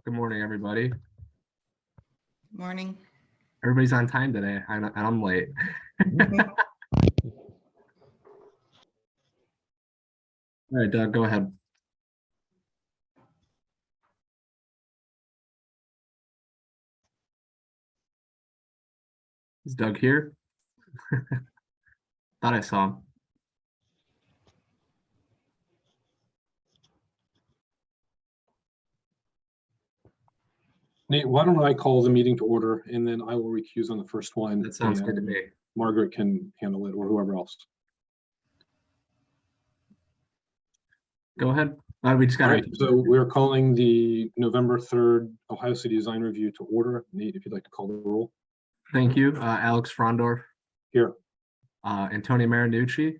Good morning, everybody. Morning. Everybody's on time today, and I'm late. All right, Doug, go ahead. Is Doug here? Thought I saw him. Nate, why don't I call the meeting to order and then I will recuse on the first one. That sounds good to and me. Margaret can handle it or whoever else. Go ahead. We just got All right, so we're calling the November 3rd Ohio City Design Review to order. Nate, if you'd like to call the roll. Thank you. Alex Frondorf. Here. Antonia Marinucci.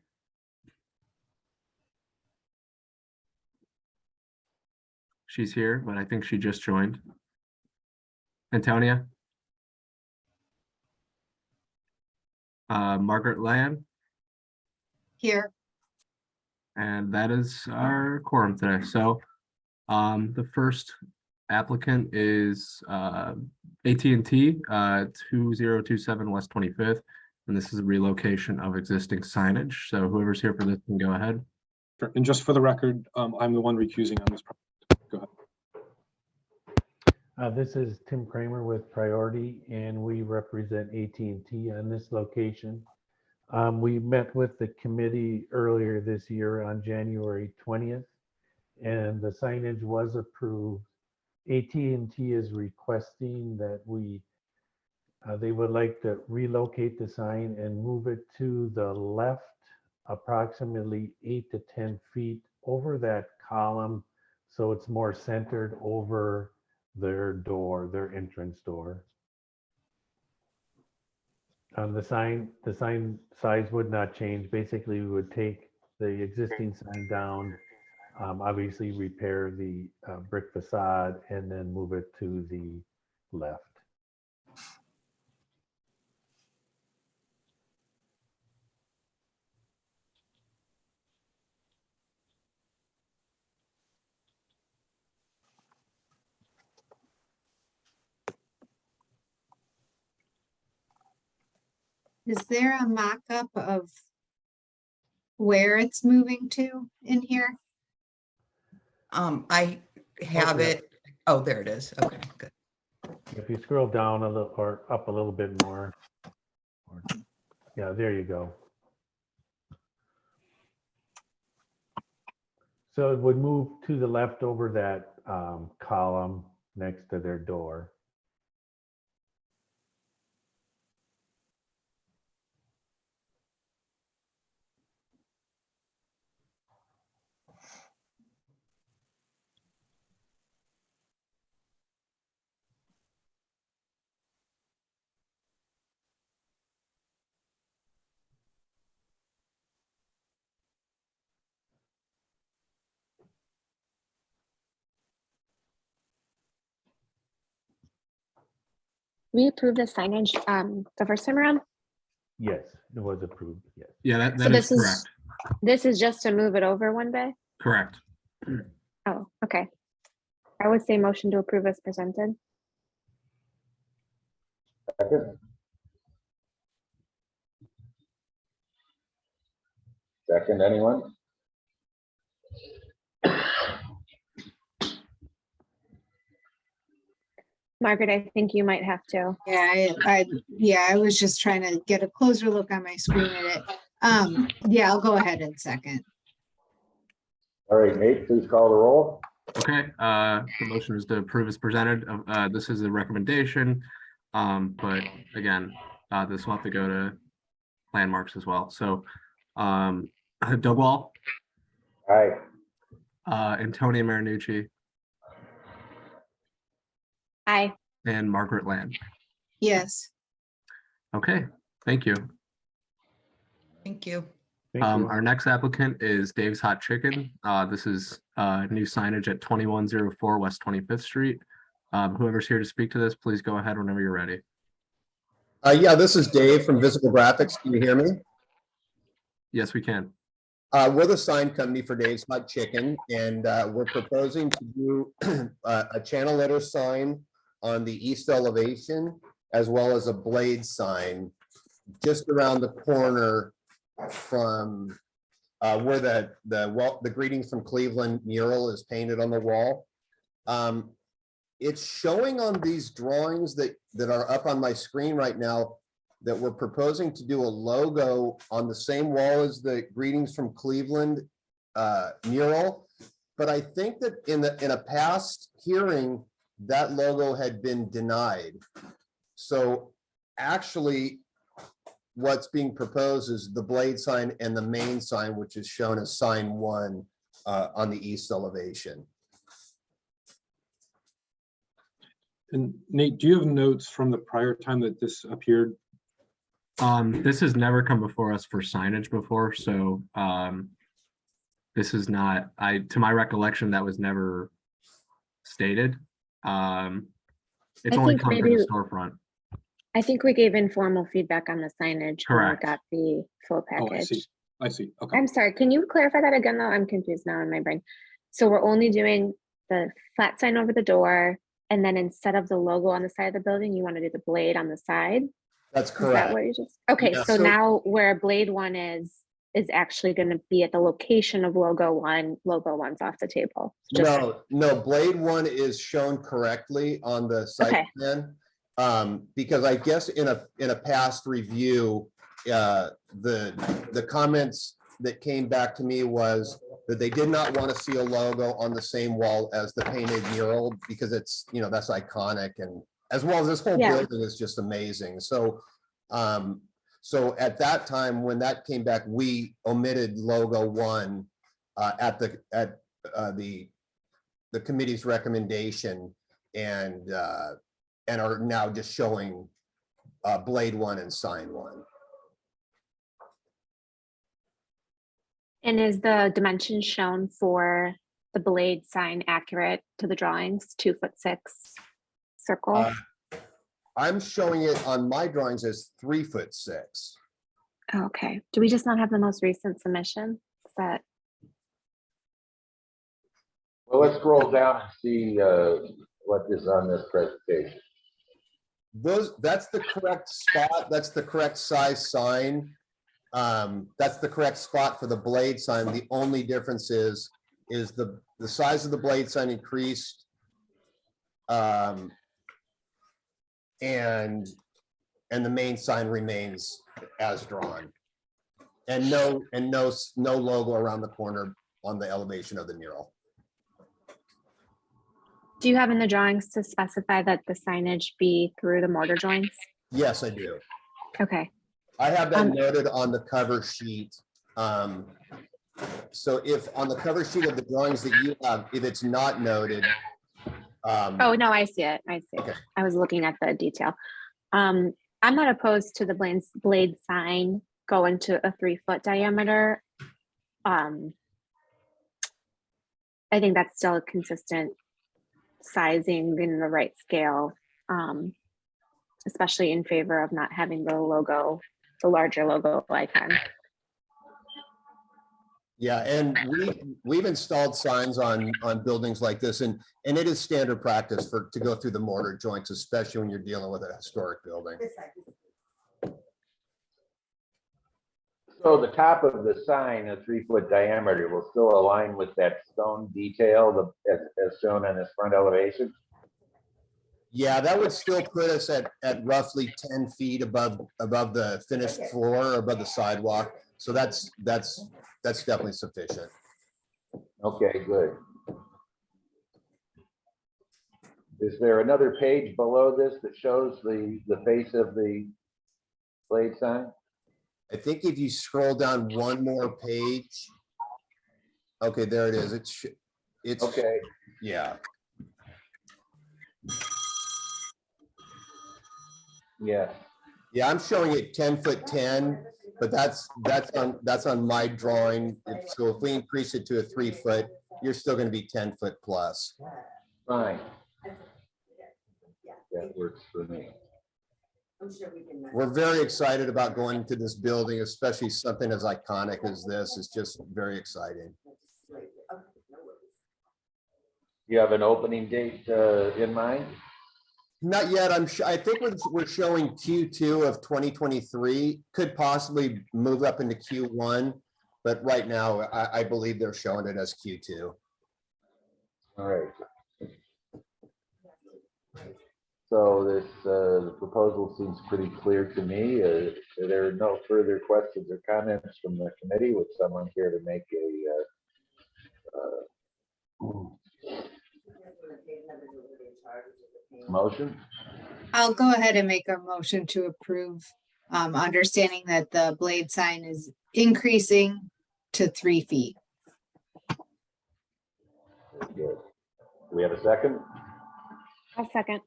She's here, but I think she just joined. Antonia. Margaret Land. Here. And that is our quorum today. So the first applicant is AT&T 2027 West 25th. And this is a relocation of existing signage. So whoever's here for this can go ahead. Sure. And just for the record, I'm the one recusing on this project. Go ahead. This is Tim Kramer with Priority, and we represent AT&T on this location. We met with the committee earlier this year on January 20th, and the signage was approved. AT&T is requesting that they would like to relocate the sign and move it to the left approximately 8 to 10 feet over that column, so it's more centered over their door, their entrance door. The sign size would not change. Basically, we would take the existing sign down, obviously repair the brick facade, and then move it to the left. Is there a mock-up of where it's moving to in here? I have Okay. it. Oh, there it is. Okay, good. If you scroll down a little or up a little bit more, yeah, there you go. So it would move to the left over that column next to their door. We approved the signage the first time around. Yes, it was approved. Yes. Yeah, that So is this correct. This is just to move it over one bay. Correct. Oh, okay. I would say motion to approve as presented. Second, anyone? Margaret, I think you might have to. Yeah, I was just trying to get a closer look on my screen at it. Yeah, I'll go ahead and second. All right, Nate, please call the roll. Okay, the motion is to approve as presented. This is a recommendation, but again, this will have to go to landmarks as well. So, Doug Wall, Aye. Antonia Marinucci, Aye. and Margaret Land. Yes. Okay, thank you. Thank you. Thank you. Our next applicant is Dave's Hot Chicken. This is new signage at 2104 West 25th Street. Whoever's here to speak to this, please go ahead whenever you're ready. Yeah, this is Dave from Visible Graphics. Can you hear me? Yes, we can. We're the sign company for Dave's Hot Chicken, and we're proposing to do a channel letter sign on the east elevation, as well as a blade sign just around the corner from where the greetings from Cleveland mural is painted on the wall. It's showing on these drawings that are up on my screen right now that we're proposing to do a logo on the same wall as the greetings from Cleveland mural. But I think that in a past hearing, that logo had been denied. So actually, what's being proposed is the blade sign and the main sign, which is shown as sign 1 on the east elevation. And Nate, do you have notes from the prior time that this appeared? This has never come before us for signage before, so this is not, to my recollection, that was never stated. It's I only think come through maybe- the storefront. I think we gave informal feedback on the signage when we Correct. got the full Oh, I see. package. I see. Okay. I'm sorry, can you clarify that again, though? I'm confused now in my brain. So we're only doing the flat sign over the door, and then instead of the logo on the side of the building, you want to do the blade on the side? That's Is that correct. what you just? Okay, Yeah, so so- now where blade 1 is actually going to be at the location of logo 1. Logo 1's off the table. Just No, blade 1 is shown correctly on the site Okay. plan. Because I guess in a past review, the comments that came back to me was that they did not want to see a logo on the same wall as the painted mural, because it's, that's iconic, and as well as this whole Yeah. building is just amazing. So at that time, when that came back, we omitted logo 1 at the committee's recommendation, and are now just showing blade 1 and sign 1. And is the dimension shown for the blade sign accurate to the drawings? 2'6" circle? I'm showing it on my drawings as 3'6". Okay. Do we just not have the most recent submission? Is that Well, let's scroll down and see what is on this presentation. That's the correct spot. That's the correct size sign. That's the correct spot for the blade sign. The only difference is the size of the blade sign increased. And the main sign remains as drawn. And no logo around the corner on the elevation of the mural. Do you have in the drawings to specify that the signage be through the mortar joints? Yes, I do. Okay. I have that Um, noted on the cover sheet. So if on the cover sheet of the drawings that you have, if it's not noted. Oh, no, I see it. I see Okay. it. I was looking at the detail. I'm not opposed to the blade sign going to a 3-foot diameter. I think that's still a consistent sizing in the right scale, especially in favor of not having the logo, the larger logo icon. Yeah, and we've installed signs on buildings like this, and it is standard practice to go through the mortar joints, especially when you're dealing with a historic building. So the top of the sign, a 3-foot diameter, will still align with that stone detail as shown on this front elevation? Yeah, that would still put us at roughly 10 feet above the finished floor, above the sidewalk. So that's definitely sufficient. Okay, good. Is there another page below this that shows the face of the blade sign? I think if you scroll down one more page. Okay, there it is. It's Okay, yeah. yes. Yeah, I'm showing it 10'10", but that's on my drawing. So if we increase it to a 3-foot, you're still going to be 10 foot plus. Fine. That works for me. we're very excited about going to this building, especially something as iconic as this. It's just very exciting. You have an opening date in mind? Not yet. I think we're showing Q2 of 2023. Could possibly move up into Q1, but right now I believe they're showing it as Q2. All right. So this the proposal seems pretty clear to me. There are no further questions or comments from the committee. Would someone here to make a motion? I'll go ahead and make a motion to approve, understanding that the blade sign is increasing to 3 feet. Very good. Do we have a second? I'll second.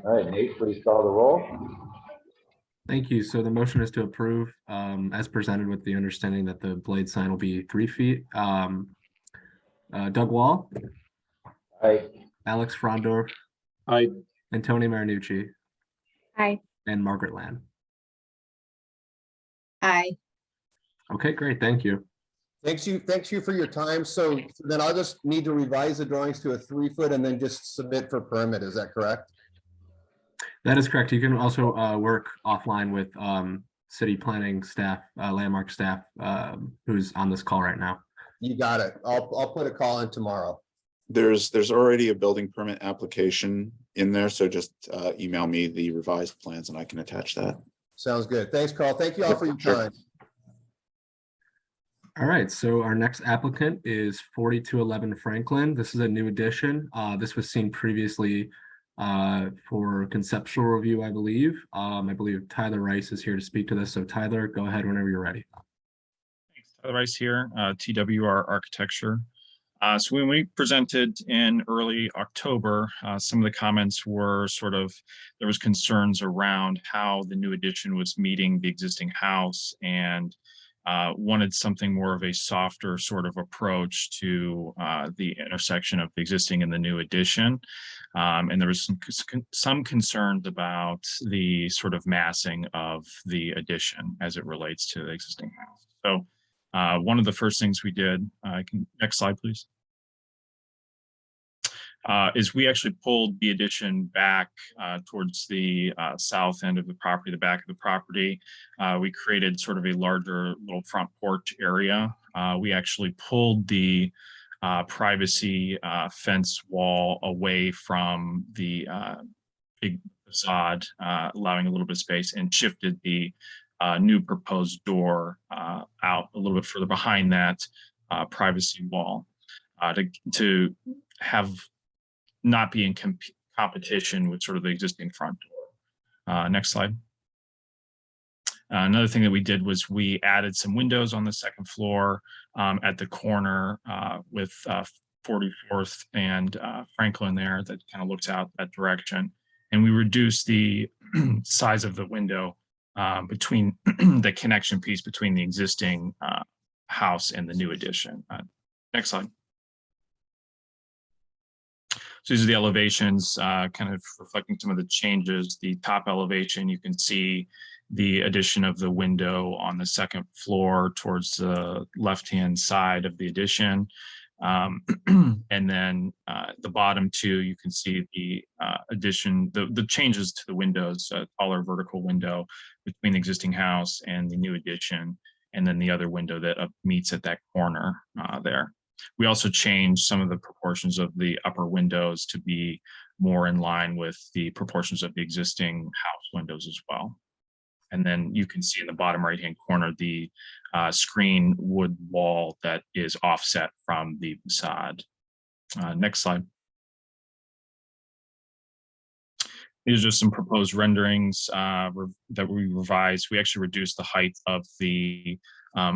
All right, Nate, please call the roll. Thank you. So the motion is to approve as presented with the understanding that the blade sign will be 3 feet. Doug Wall, Aye. Alex Frondor, I, and Tony Marinucci, Aye. and Margaret Land. Aye. Okay, great. Thank you. Thanks you for your time. So then I'll just need to revise the drawings to a 3 foot and then just submit for permit. Is that correct? That is correct. You can also work offline with city planning staff, landmark staff, who's on this call right now. You got it. I'll put a call in tomorrow. There's already a building permit application in there, so just email me the revised plans and I can attach that. Sounds good. Thanks, Carl. Thank you all for your Sure. time. All right, so our next applicant is 4211 Franklin. This is a new addition. This was seen previously for conceptual review, I believe. I believe Tyler Rice is here to speak to this. So Tyler, go ahead whenever you're ready. Thanks. Tyler Rice here, TWR Architecture. So when we presented in early October, some of the comments were there was concerns around how the new addition was meeting the existing house and wanted something more of a softer sort of approach to the intersection of the existing and the new addition. And there was some concerns about the sort of massing of the addition as it relates to the existing house. So one of the first things we did, next slide, please, is we actually pulled the addition back towards the south end of the property, the back of the property. We created sort of a larger little front porch area. We actually pulled the privacy fence wall away from the big facade, allowing a little bit of space, and shifted the new proposed door out a little bit further behind that privacy wall to have not be in competition with sort of the existing front door. Next slide. Another thing that we did was we added some windows on the second floor at the corner with 44th and Franklin there that kind of looks out that direction. And we reduced the size of the window between the connection piece between the existing house and the new addition. Next slide. So these are the elevations, kind of reflecting some of the changes. The top elevation, you can see the addition of the window on the second floor towards the left-hand side of the addition. And then the bottom two, you can see the addition, the changes to the windows, a taller vertical window between the existing house and the new addition, and then the other window that meets at that corner there. We also changed some of the proportions of the upper windows to be more in line with the proportions of the existing house windows as well. And then you can see in the bottom right-hand corner, the screen wood wall that is offset from the facade. Next slide. These are just some proposed renderings that we revised. We actually reduced the height of the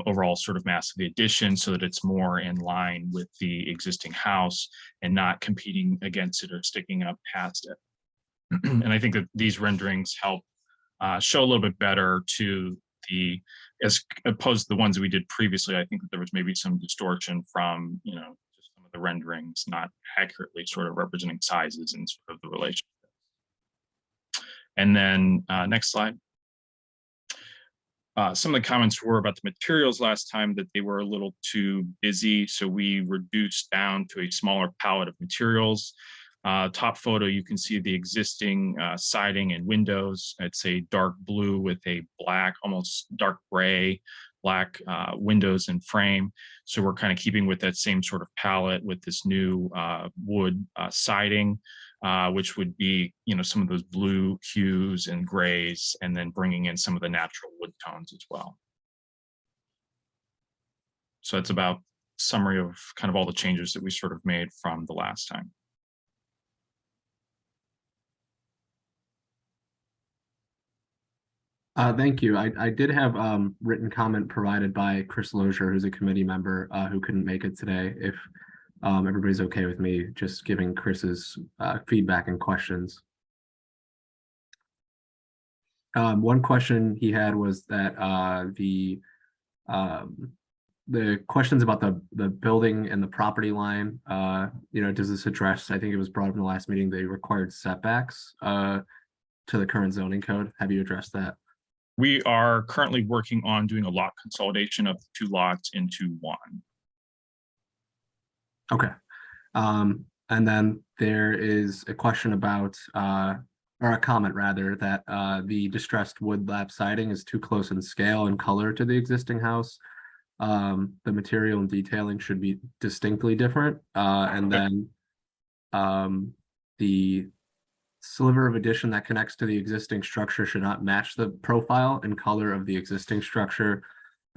overall sort of mass of the addition so that it's more in line with the existing house and not competing against it or sticking up past it. And I think that these renderings help show a little bit better to the, as opposed to the ones that we did previously. I think that there was maybe some distortion from, just some of the renderings not accurately sort of representing sizes and sort of the relationship. And then next slide. Some of the comments were about the materials last time, that they were a little too busy. So we reduced down to a smaller palette of materials. Top photo, you can see the existing siding and windows. It's a dark blue with a black, almost dark gray, black windows and frame. So we're kind of keeping with that same sort of palette with this new wood siding, which would be, some of those blue hues and grays, and then bringing in some of the natural wood tones as well. So that's about summary of kind of all the changes that we sort of made from the last time. Thank you. I did have written comment provided by Chris Lozier, who's a committee member who couldn't make it today. If everybody's okay with me just giving Chris's feedback and questions. One question he had was that the questions about the building and the property line, does this address, I think it was brought up in the last meeting, the required setbacks to the current zoning code. Have you addressed that? We are currently working on doing a lot consolidation of the 2 lots into 1. Okay. And then there is a question about, or a comment rather, that the distressed wood lap siding is too close in scale and color to the existing house. The material and detailing should be distinctly different. And then the sliver of addition that connects to the existing structure should not match the profile and color of the existing structure.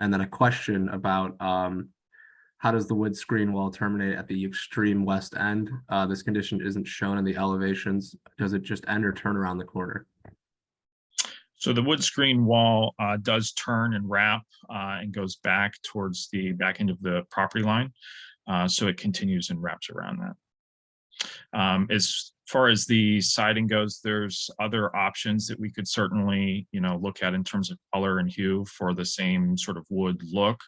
And then a question about how does the wood screen wall terminate at the extreme west end? This condition isn't shown in the elevations. Does it just end or turn around the corner? So the wood screen wall does turn and wrap and goes back towards the back end of the property line. So it continues and wraps around that. As far as the siding goes, there's other options that we could certainly, look at in terms of color and hue for the same sort of wood look.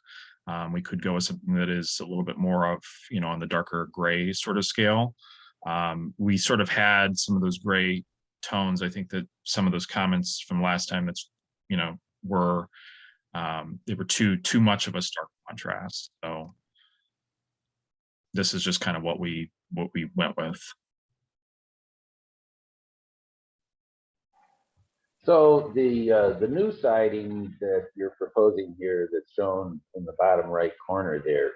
We could go with something that is a little bit more of, on the darker gray sort of scale. We sort of had some of those gray tones. I think that some of those comments from last time, that's, were they were too much of a stark contrast. So this is just kind of what we went with. So the new siding that you're proposing here that's shown in the bottom right corner there,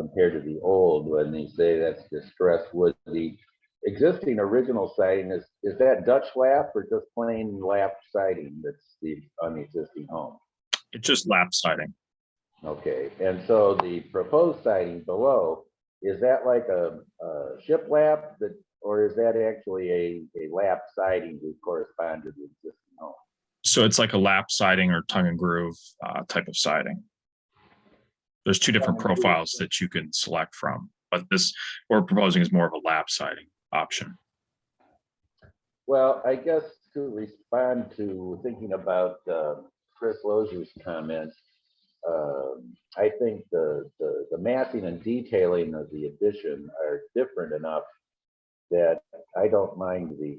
compared to the old, when they say that's distressed wood, the existing original siding, is that Dutch lap or just plain lap siding that's on the existing home? It's just lap siding. Okay, and so the proposed siding below, is that like a shiplap that, or is that actually a lap siding to correspond to the existing home? So it's like a lap siding or tongue and groove type of siding. There's 2 different profiles that you can select from, but this we're proposing is more of a lap siding option. Well, I guess to respond to thinking about Chris Lozier's comment, I think the mapping and detailing of the addition are different enough that I don't mind the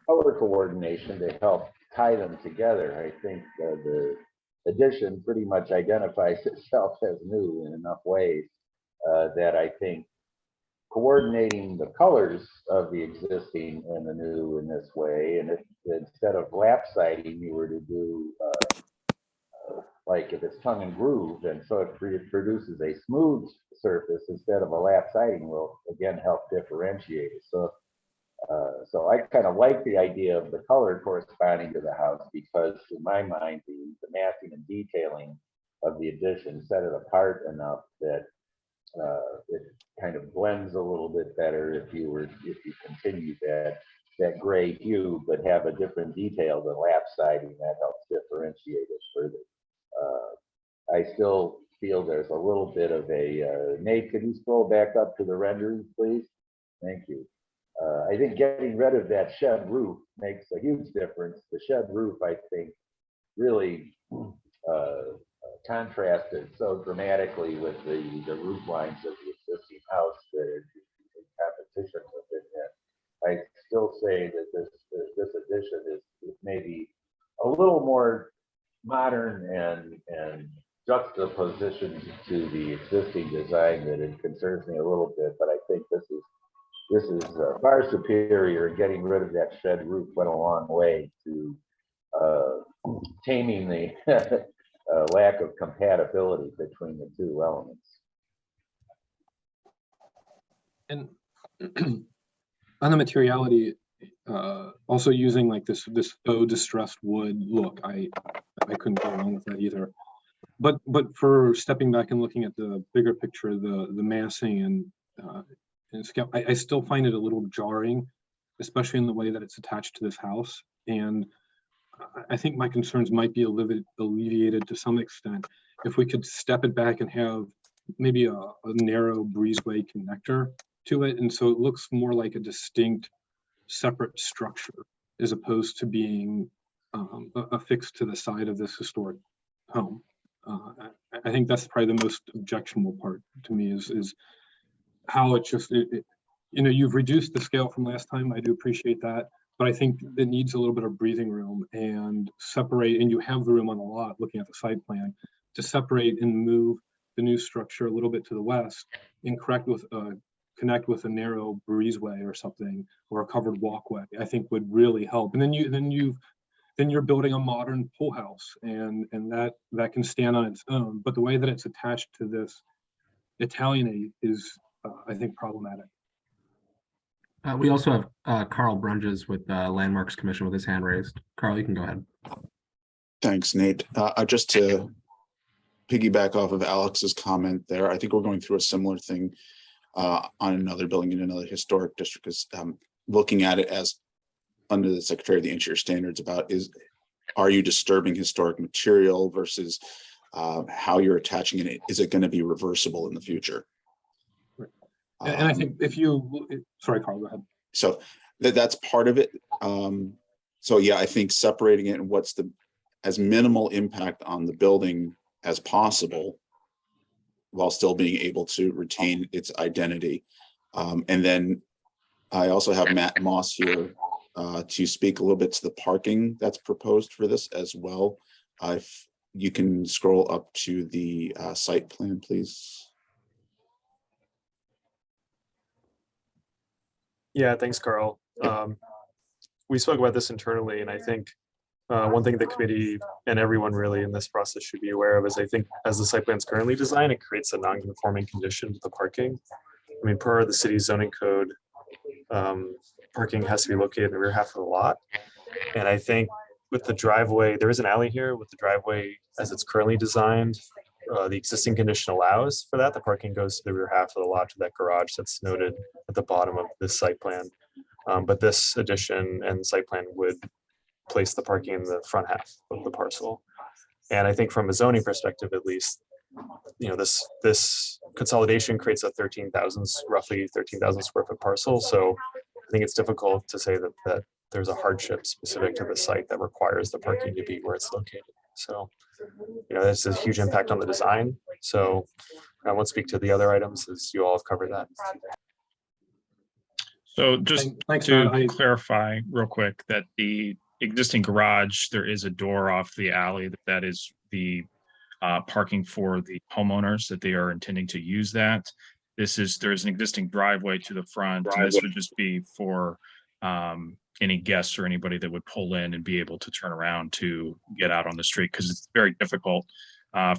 color coordination to help tie them together. I think the addition pretty much identifies itself as new in enough ways that I think coordinating the colors of the existing and the new in this way, and if instead of lap siding you were to do like if it's tongue and groove, and so it produces a smooth surface instead of a lap siding, will again help differentiate it. So I kind of like the idea of the color corresponding to the house, because in my mind the massing and detailing of the addition set it apart enough that it kind of blends a little bit better if you continue that gray hue but have a different detail than lap siding. That helps differentiate it further. I still feel there's a little bit of a Nate, could you scroll back up to the rendering, please? Thank you. I think getting rid of that shed roof makes a huge difference. The shed roof, I think, really contrasted so dramatically with the roof lines of the existing house that are in competition with it. And I still say that this addition is maybe a little more modern and juxtaposition to the existing design that it concerns me a little bit, but I think this is far superior. Getting rid of that shed roof went a long way to taming the lack of compatibility between the two elements. And on the materiality, also using like this faux distressed wood look, I couldn't go along with that either. But for stepping back and looking at the bigger picture, the massing and scale, I still find it a little jarring, especially in the way that it's attached to this house. And I think my concerns might be alleviated to some extent if we could step it back and have maybe a narrow breezeway connector to it. And so it looks more like a distinct separate structure as opposed to being affixed to the side of this historic home. I think that's probably the most objectionable part to me is how it just, you know, you've reduced the scale from last time. I do appreciate that. But I think it needs a little bit of breathing room and separate, and you have the room on the lot looking at the site plan to separate and move the new structure a little bit to the west and connect with a narrow breezeway or something, or a covered walkway, I think would really help. And then you're building a modern pool house, and that can stand on its own. But the way that it's attached to this Italianate is, I think, problematic. We also have Carl Brunges with Landmarks Commission with his hand raised. Carl, you can go ahead. Thanks, Nate. Just to piggyback off of Alex's comment there, I think we're going through a similar thing on another building in another historic district, is looking at it as under the Secretary of the Interior standards about are you disturbing historic material versus how you're attaching it? Is it going to be reversible in the future? And I think if you, sorry, Carl, go ahead. So that's part of it. So yeah, I think separating it and what's as minimal impact on the building as possible, while still being able to retain its identity. And then I also have Matt Moss here to speak a little bit to the parking that's proposed for this as well. If you can scroll up to the site plan, please. Yeah, thanks, Carl. We spoke about this internally, and I think one thing the committee and everyone really in this process should be aware of is I think as the site plan is currently designed, it creates a non-conforming condition to the parking. I mean, per the city's zoning code, parking has to be located in the rear half of the lot. And I think with the driveway, there is an alley here with the driveway as it's currently designed. The existing condition allows for that. The parking goes to the rear half of the lot to that garage that's noted at the bottom of this site plan. But this addition and site plan would place the parking in the front half of the parcel. And I think from a zoning perspective, at least, you know, this consolidation creates a roughly 13,000 square foot parcel. So I think it's difficult to say that there's a hardship specific to the site that requires the parking to be where it's located. So, you know, this is a huge impact on the design. So I won't speak to the other items as you all have covered that. So just Thanks, to Matt. clarify real quick that the existing garage, there is a door off the alley that is the parking for the homeowners that they are intending to use that. There's an existing driveway to the front, and this would just be for any guests or anybody that would pull in and be able to turn around to get out on the street, because it's very difficult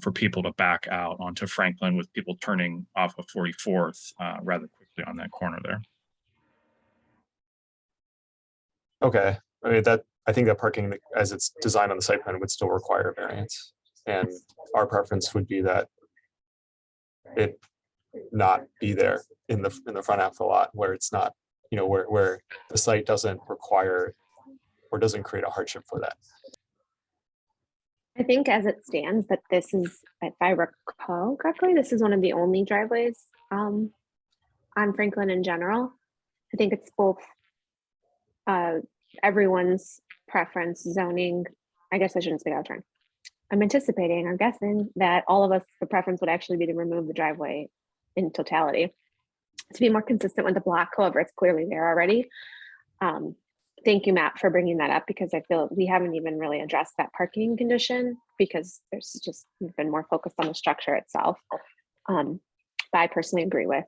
for people to back out onto Franklin with people turning off of 44th rather quickly on that corner there. Okay, I think that parking as it's designed on the site plan would still require variance. And our preference would be that it not be there in the front half of the lot where it's not, you know, where the site doesn't require or doesn't create a hardship for that. I think as it stands that this is, if I recall correctly, this is one of the only driveways on Franklin in general. I think it's both everyone's preference, zoning. I guess I shouldn't speak out of turn. I'm anticipating or guessing that all of us, the preference would actually be to remove the driveway in totality to be more consistent with the block. However, it's clearly there already. Thank you, Matt, for bringing that up, because I feel we haven't even really addressed that parking condition, because we've been more focused on the structure itself. But I personally agree with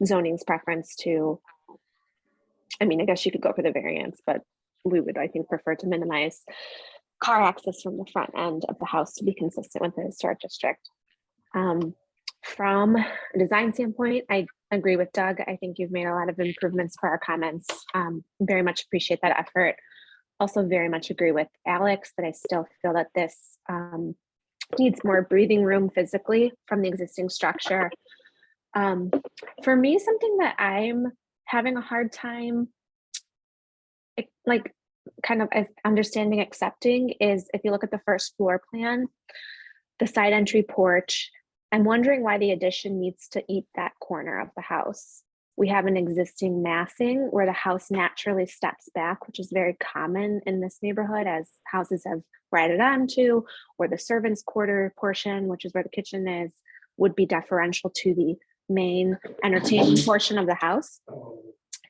zoning's preference to, I mean, I guess you could go for the variance, but we would, I think, prefer to minimize car access from the front end of the house to be consistent with the historic district. From a design standpoint, I agree with Doug. I think you've made a lot of improvements for our comments. Very much appreciate that effort. Also very much agree with Alex that I still feel that this needs more breathing room physically from the existing structure. For me, something that I'm having a hard time kind of understanding, accepting, is if you look at the first floor plan, the side entry porch, I'm wondering why the addition needs to eat that corner of the house. We have an existing massing where the house naturally steps back, which is very common in this neighborhood as houses have righted onto, or the servants' quarter portion, which is where the kitchen is, would be deferential to the main entertaining portion of the house.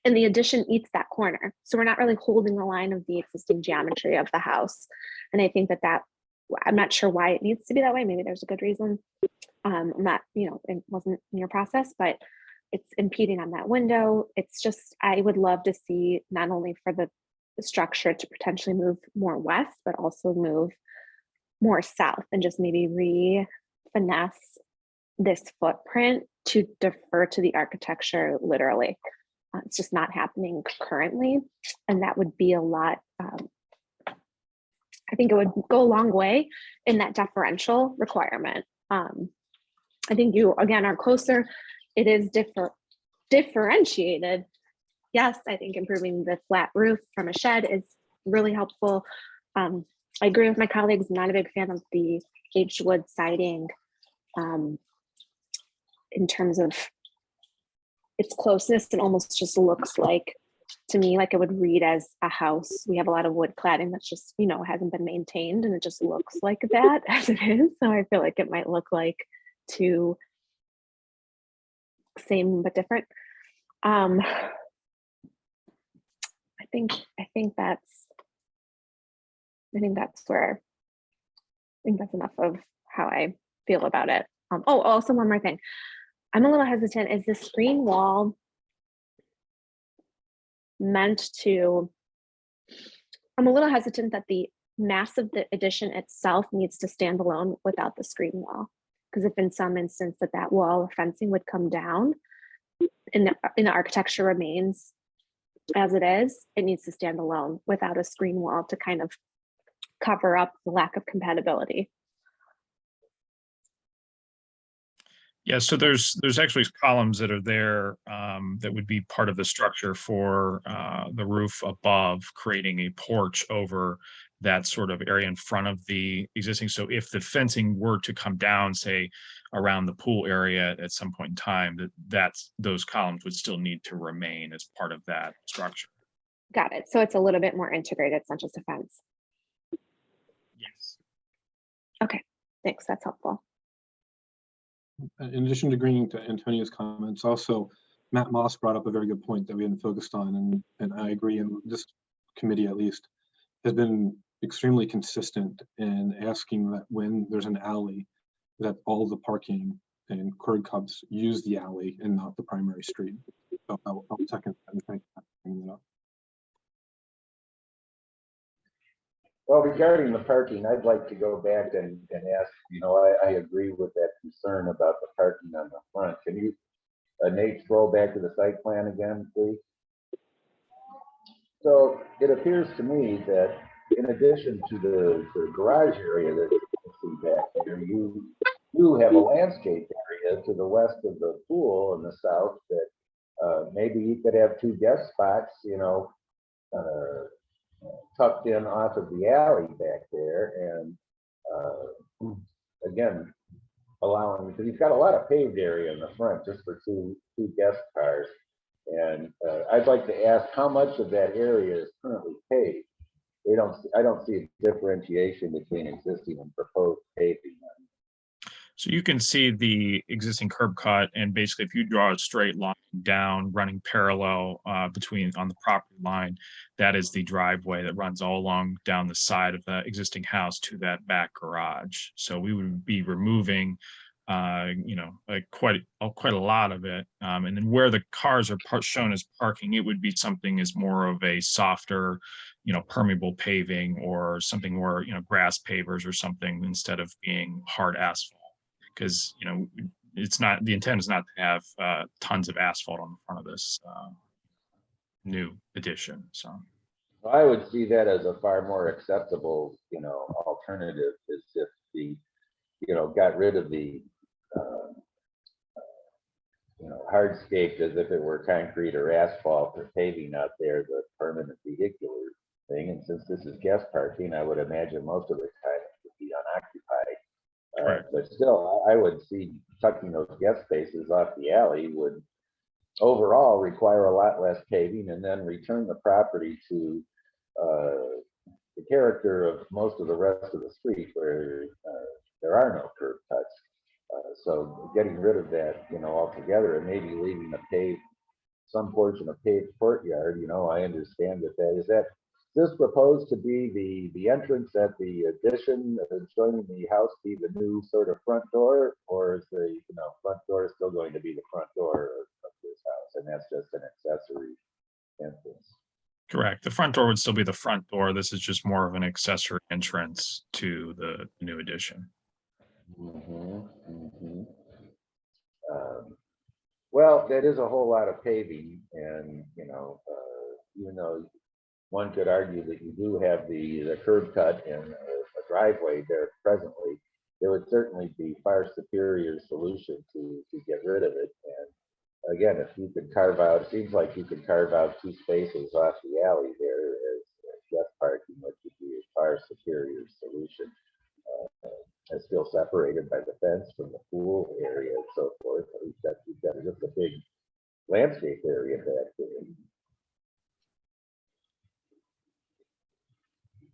And the addition eats that corner. So we're not really holding the line of the existing geometry of the house. And I think that I'm not sure why it needs to be that way. Maybe there's a good reason. I'm not, it wasn't in your process, but it's impeding on that window. It's just, I would love to see not only for the structure to potentially move more west, but also move more south and just maybe finesse this footprint to defer to the architecture literally. It's just not happening currently. And that would be a lot, I think it would go a long way in that deferential requirement. I think you, again, are closer. It is differentiated. Yes, I think improving the flat roof from a shed is really helpful. I agree with my colleagues. I'm not a big fan of the aged wood siding in terms of its closeness. It almost just looks like, to me, like it would read as a house. We have a lot of wood cladding that's just, hasn't been maintained, and it just looks like that as it is. So I feel like it might look like two same but different. I think that's enough of how I feel about it. Also one more thing. I'm a little hesitant. Is the screen wall meant to, I'm a little hesitant that the mass of the addition itself needs to stand alone without the screen wall. Because if in some instance that wall or fencing would come down and the architecture remains as it is, it needs to stand alone without a screen wall to kind of cover up the lack of compatibility. Yeah, so there's actually columns that are there that would be part of the structure for the roof above, creating a porch over that sort of area in front of the existing. So if the fencing were to come down, say around the pool area at some point in time, those columns would still need to remain as part of that structure. Got it. So it's a little bit more integrated. It's not just a fence. Yes. Okay, thanks. That's helpful. In addition to agreeing to Antonio's comments, also Matt Moss brought up a very good point that we hadn't focused on, and I agree, and this committee at least has been extremely consistent in asking that when there's an alley, that all the parking and curb cuts use the alley and not the primary street. So I'll second that, and thank you for bringing that up. Well, regarding the parking, I'd like to go back and ask, I agree with that concern about the parking on the front. Can you, Nate, scroll back to the site plan again, please? So it appears to me that in addition to the garage area that you can see back there, you have a landscape area to the west of the pool and the south that maybe you could have two guest spots, tucked in off of the alley back there, and again, allowing, because you've got a lot of paved area in the front just for two guest cars, and I'd like to ask how much of that area is currently paved. I don't see a differentiation between existing and proposed paving. So you can see the existing curb cut, and basically if you draw a straight line down running parallel between on the property line, that is the driveway that runs all along down the side of the existing house to that back garage. So we would be removing like quite a lot of it. And then where the cars are shown as parking, it would be something as more of a softer, permeable paving or something where, grass pavers or something instead of being hard asphalt. Because, it's not, the intent is not to have tons of asphalt on the front of this new addition, so. I would see that as a far more acceptable, alternative is if the, got rid of the, hardscape as if it were concrete or asphalt or paving out there, the permanent vehicular thing. And since this is guest parking, I would imagine most of the time it would be unoccupied. But still, I would see tucking those guest spaces off the alley would overall require a lot less paving and then return the property to the character of most of the rest of the street where there are no curb cuts. So getting rid of that, altogether, and maybe leaving some portion of paved courtyard, I understand that this proposed to be the entrance at the addition joining the house be the new sort of front door, or is the front door still going to be the front door of this house, and that's just an accessory entrance? Correct. The front door would still be the front door. This is just more of an accessory entrance to the new addition. Well, that is a whole lot of paving, and even though one could argue that you do have the curb cut and a driveway there presently, there would certainly be far superior solution to get rid of it. And again, if you could carve out, it seems like you could carve out 2 spaces off the alley there as guest parking, which would be a far superior solution. And still separated by the fence from the pool area and so forth. At least you've got just a big landscape area back there.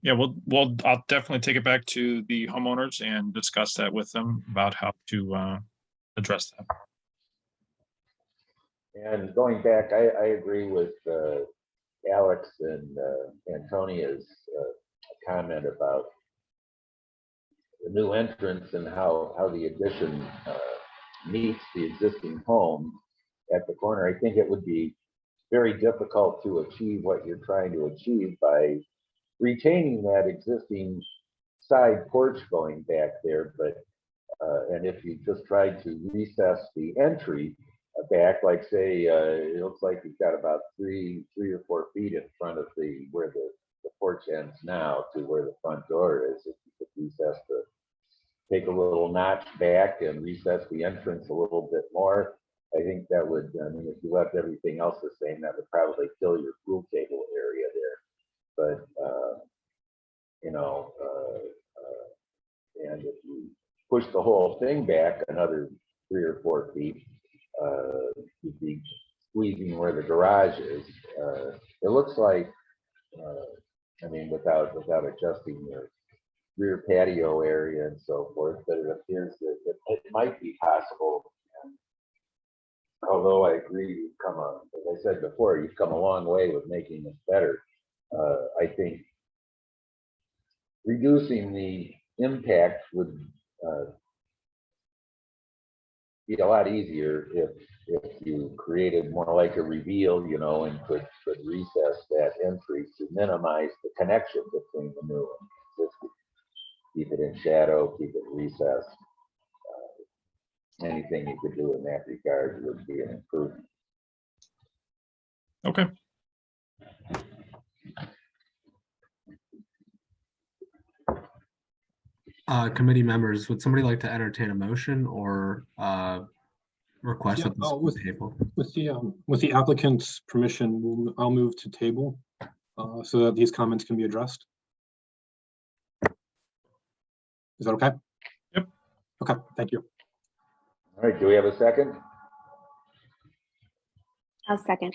Yeah, well, I'll definitely take it back to the homeowners and discuss that with them about how to address that. And going back, I agree with Alex and Antonia's comment about the new entrance and how the addition meets the existing home at the corner. I think it would be very difficult to achieve what you're trying to achieve by retaining that existing side porch going back there. But and if you just tried to recess the entry back, like say, it looks like you've got about 3 or 4 feet in front of where the porch ends now to where the front door is. If you could recess take a little notch back and recess the entrance a little bit more, I think that would, if you left everything else the same, that would probably fill your pool table area there. But, and if you push the whole thing back another 3 or 4 feet, you'd be squeezing where the garage is. It looks like, without adjusting your rear patio area and so forth, but it appears that it might be possible. And although I agree, as I said before, you've come a long way with making this better. I think reducing the impact would be a lot easier if you created more like a reveal, and could recess that entry to minimize the connection between the new and existing. Keep it in shadow, keep it recessed. Anything you could do in that regard would be an improvement. Okay. Committee members, would somebody like to entertain a motion or request Yeah, that this be tabled? With the applicant's permission, I'll move to table so that these comments can be addressed. Is that okay? Yep. Okay, thank you. All right, do we have a second? I'll second.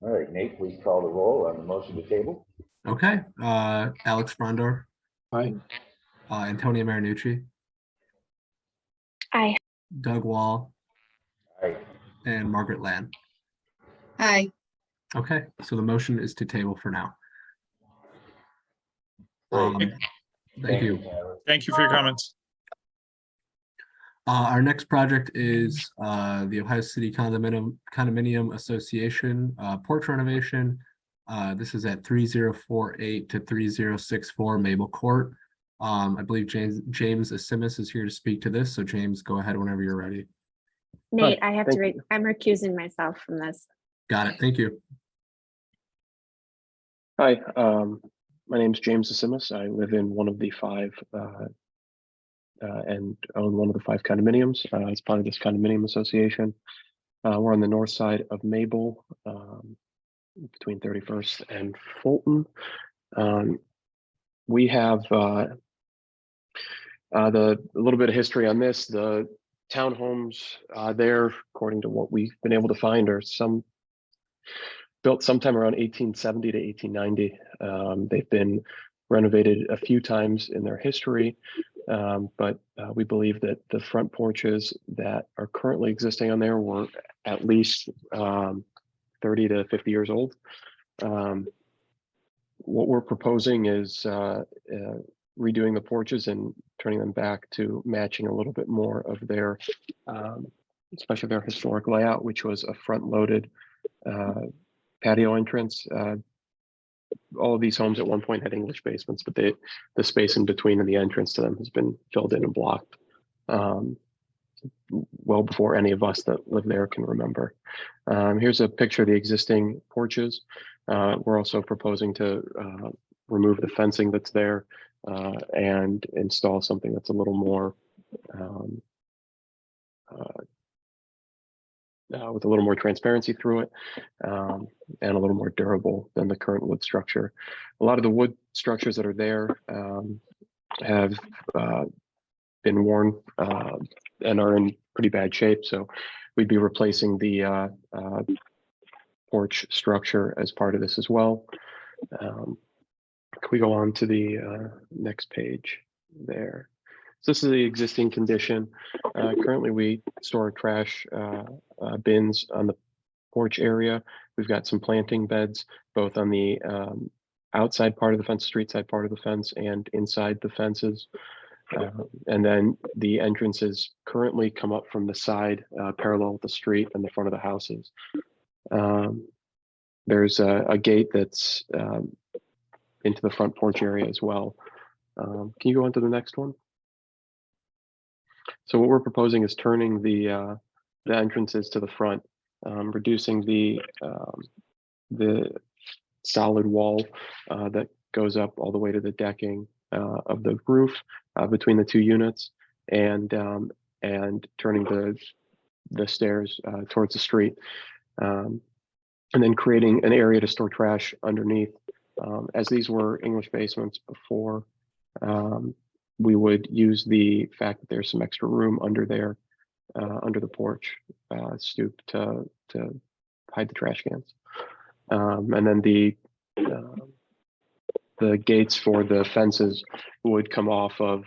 All right, Nate, please call the roll on the motion to table. Okay, Alex Frondor, Aye. Antonia Marinucci, Doug Wall, Aye. and Margaret Land. Aye. Okay, so the motion is to table for now. Great. Thank you. Tyler. Thank you for your comments. Our next project is the Ohio City Condominium Association porch renovation. This is at 3048 to 3064 Mabel Court. I believe James Asimis is here to speak to this. So James, go ahead whenever you're ready. Nate, I have to, thank I'm recusing myself from this. Got it. Thank you. Hi, my name is James Asimis. I live in one of the five and own one of the 5 condominiums as part of this condominium association. We're on the north side of Mabel, between 31st and Fulton. We have a little bit of history on this. The townhomes there, according to what we've been able to find, are built sometime around 1870 to 1890. They've been renovated a few times in their history, but we believe that the front porches that are currently existing on there were at least 30 to 50 years old. What we're proposing is redoing the porches and turning them back to matching a little bit more of their, especially their historic layout, which was a front-loaded patio entrance. All of these homes at one point had English basements, but the space in between and the entrance to them has been filled in and blocked well before any of us that live there can remember. Here's a picture of the existing porches. We're also proposing to remove the fencing that's there and install something that's a little more with a little more transparency through it and a little more durable than the current wood structure. A lot of the wood structures that are there have been worn and are in pretty bad shape. So we'd be replacing the porch structure as part of this as well. Can we go on to the next page there? So this is the existing condition. Currently, we store trash bins on the porch area. We've got some planting beds, both on the outside part of the fence, street side part of the fence, and inside the fences. And then the entrances currently come up from the side, parallel with the street and the front of the houses. There's a gate that's into the front porch area as well. Can you go on to the next one? So what we're proposing is turning the entrances to the front, reducing the solid wall that goes up all the way to the decking of the roof between the 2 units, and turning the stairs towards the street, and then creating an area to store trash underneath. As these were English basements before, we would use the fact that there's some extra room under there, under the porch stoop to hide the trash cans. And then the gates for the fences would come off of,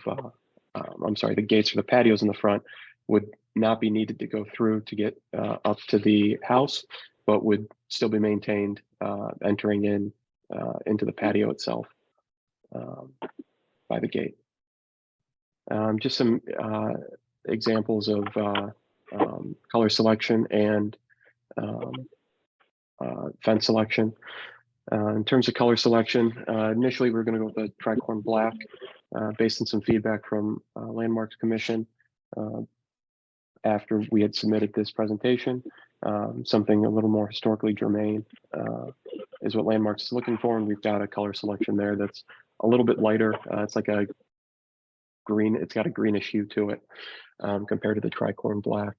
I'm sorry, the gates for the patios in the front would not be needed to go through to get up to the house, but would still be maintained entering into the patio itself by the gate. Just some examples of color selection and fence selection. In terms of color selection, initially we were going to go with a tricorn black based on some feedback from Landmarks Commission after we had submitted this presentation. Something a little more historically germane is what Landmarks is looking for, and we've got a color selection there that's a little bit lighter. It's like a green, it's got a greenish hue to it compared to the tricorn black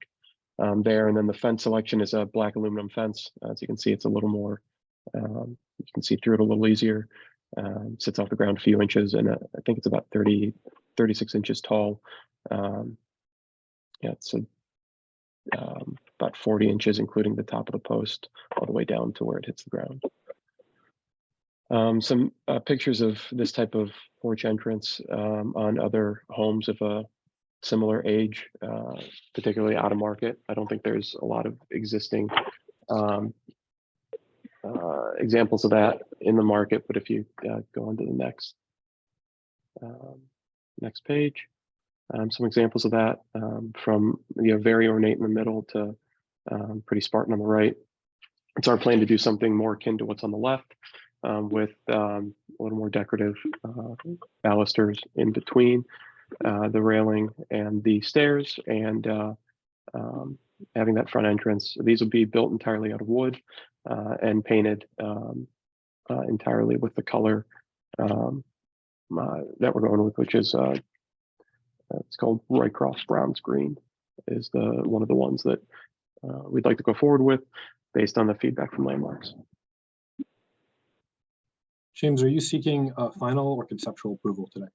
there. And then the fence selection is a black aluminum fence. As you can see, it's a little more, you can see through it a little easier. Sits off the ground a few inches, and I think it's about 36 inches tall. Yeah, it's about 40 inches, including the top of the post, all the way down to where it hits the ground. Some pictures of this type of porch entrance on other homes of a similar age, particularly out of market. I don't think there's a lot of existing examples of that in the market, but if you go on to the next page, some examples of that, from very ornate in the middle to pretty Spartan on the right. It's our plan to do something more akin to what's on the left, with a little more decorative balusters in between the railing and the stairs, and having that front entrance. These will be built entirely out of wood and painted entirely with the color that we're going with, which is it's called Roycross Browns Green, is one of the ones that we'd like to go forward with based on the feedback from Landmarks. James, are you seeking final or conceptual approval today?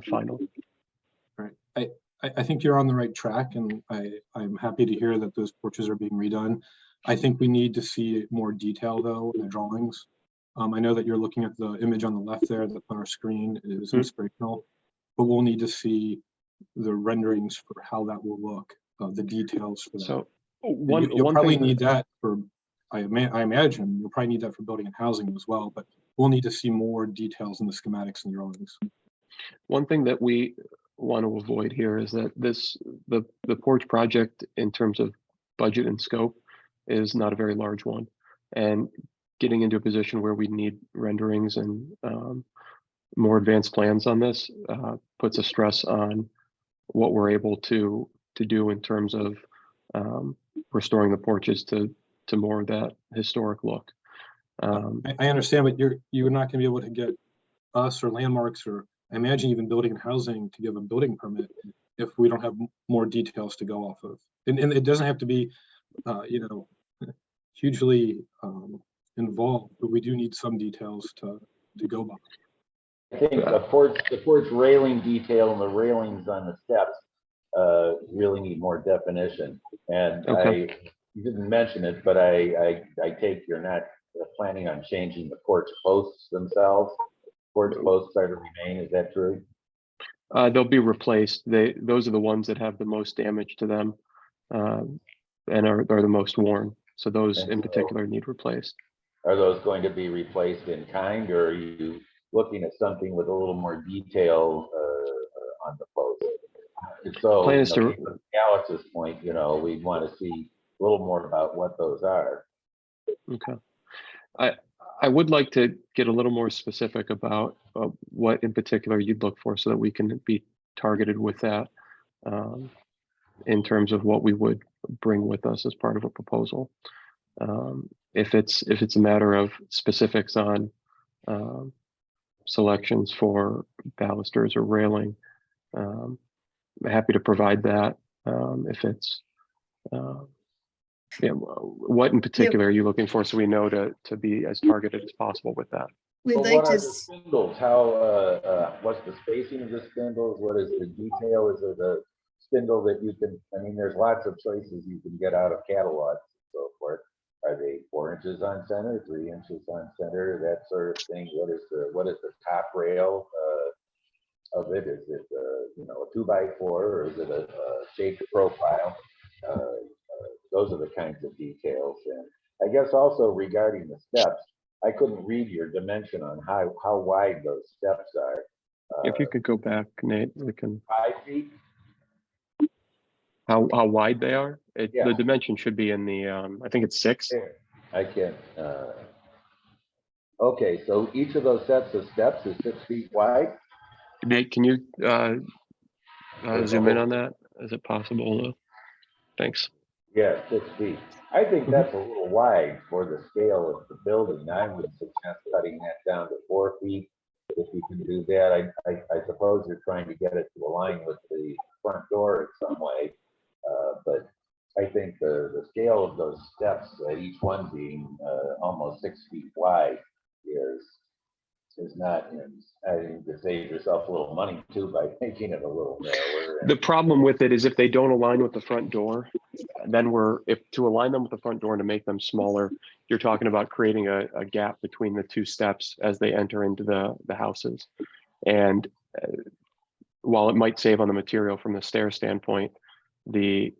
Final. All right. I think you're on the right track, and I'm happy to hear that those porches are being redone. I think we need to see more detail, though, in the drawings. I know that you're looking at the image on the left there that's on our screen is inspirational, but we'll need to see the renderings for how that will look, the details for that. So you'll probably need that for, I imagine, you'll probably need that for building and housing as well, but we'll need to see more details in the schematics and drawings. One thing that we want to avoid here is that the porch project, in terms of budget and scope, is not a very large one, and getting into a position where we need renderings and more advanced plans on this puts a stress on what we're able to do in terms of restoring the porches to more of that historic look. I understand, but you're not going to be able to get us or Landmarks, or I imagine even building and housing, to give a building permit if we don't have more details to go off of. And it doesn't have to be, hugely involved, but we do need some details to go by. I think the porch railing detail and the railings on the steps really need more definition. And Okay. you didn't mention it, but I take you're not planning on changing the porch posts themselves. Porch posts are to remain. Is that true? They'll be replaced. Those are the ones that have the most damage to them, and are the most worn. So those in particular need replaced. Are those going to be replaced in kind, or are you looking at something with a little more detail on the post? So, Plan is to Alex's point, we want to see a little more about what those are. Okay. I would like to get a little more specific about what in particular you'd look for, so that we can be targeted with that in terms of what we would bring with us as part of a proposal. If it's a matter of specifics on selections for balusters or railing, I'm happy to provide that. If it's what in particular are you looking for, so we know to be as targeted as possible with that? We'd Well, like what to, are the spindles? How, what's the spacing of the spindles? What is the detail? Is it a spindle that you can, there's lots of choices you can get out of catalogs and so forth. Are they 4 inches on center, 3 inches on center, that sort of thing? What is the top rail of it? Is it a 2x4, or is it a shaped profile? Those are the kinds of details. And I guess also regarding the steps, I couldn't read your dimension on how wide those steps are. If you could go back, Nate, we can. 5 feet? How wide they are? Yeah. The dimension should be in the, I think it's 6. There. I can. Okay, so each of those sets of steps is 6 feet wide. Nate, can you zoom in on that? Is it possible? Thanks. Yeah, 6 feet. I think that's a little wide for the scale of the building. I would suggest cutting that down to 4 feet if you can do that. I suppose you're trying to get it to align with the front door in some way, but I think the scale of those steps, each one being almost 6 feet wide, is not. I think you save yourself a little money too by making it a little narrower. The problem with it is if they don't align with the front door, then to align them with the front door and to make them smaller, you're talking about creating a gap between the 2 steps as they enter into the houses. And while it might save on the material from the stair standpoint, the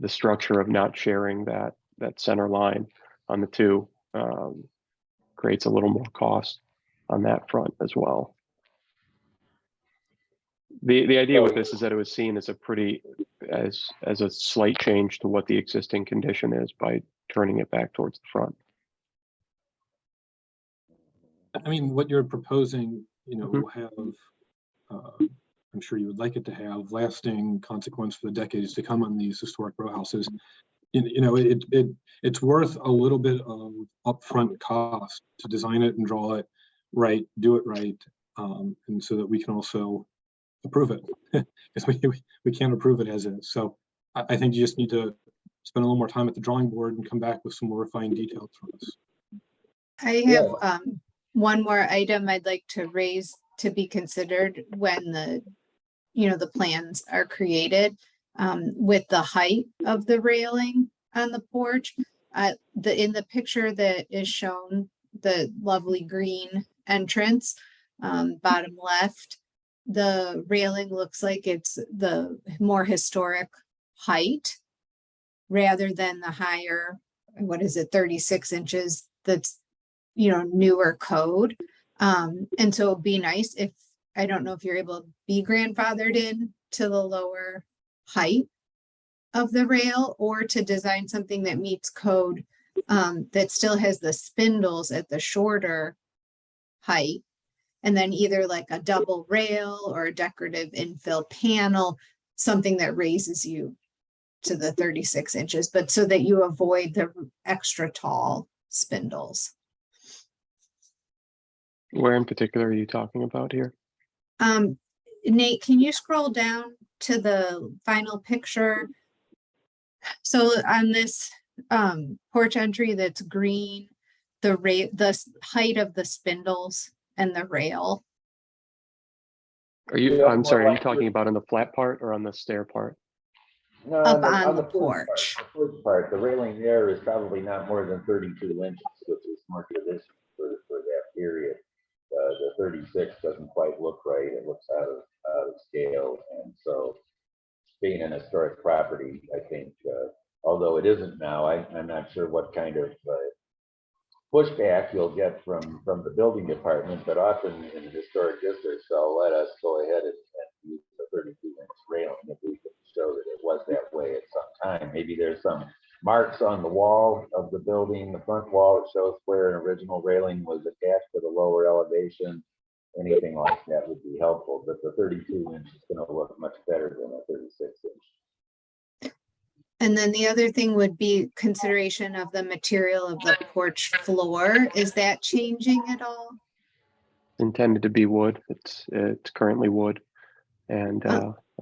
structure of not sharing that center line on the two creates a little more cost on that front as well. The idea with this is that it was seen as as a slight change to what the existing condition is by turning it back towards the front. I mean, what you're proposing, Mhm. will have, I'm sure you would like it to have lasting consequence for the decades to come on these historic row houses. It's worth a little bit of upfront cost to design it and draw it right, do it right, and so that we can also approve it, because we can't approve it as is. So I think you just need to spend a little more time at the drawing board and come back with some more refined details from us. I have one more item I'd like to raise to be considered when the plans are created, with the height of the railing on the porch. In the picture that is shown, the lovely green entrance, bottom left, the railing looks like it's the more historic height rather than the higher, 36 inches that's newer code. And so it'd be nice if, I don't know if you're able to be grandfathered in to the lower height of the rail, or to design something that meets code, that still has the spindles at the shorter height. And then either like a double rail or a decorative infill panel, something that raises you to the 36 inches, but so that you avoid the extra tall spindles. Where in particular are you talking about here? Nate, can you scroll down to the final picture? So on this porch entry that's green, the height of the spindles and the rail. I'm sorry, are you talking about on the flat part or on the stair part? No, Up on the first porch. part, the first part, the railing there is probably not more than 32 inches, which is more traditional for that period. The 36 doesn't quite look right. It looks out of scale. And so being an historic property, I think, although it isn't now, I'm not sure what kind of pushback you'll get from the building department, but often in the historic districts, they'll let us go ahead and use the 32-inch railing if we can show that it was that way at some time. Maybe there's some marks on the wall of the building, the front wall, it shows where an original railing was attached to the lower elevation. Anything like that would be helpful, but the 32-inch is going to look much better than a 36-inch. And then the other thing would be consideration of the material of the porch floor. Is that changing at all? Intended to be wood. It's currently wood. And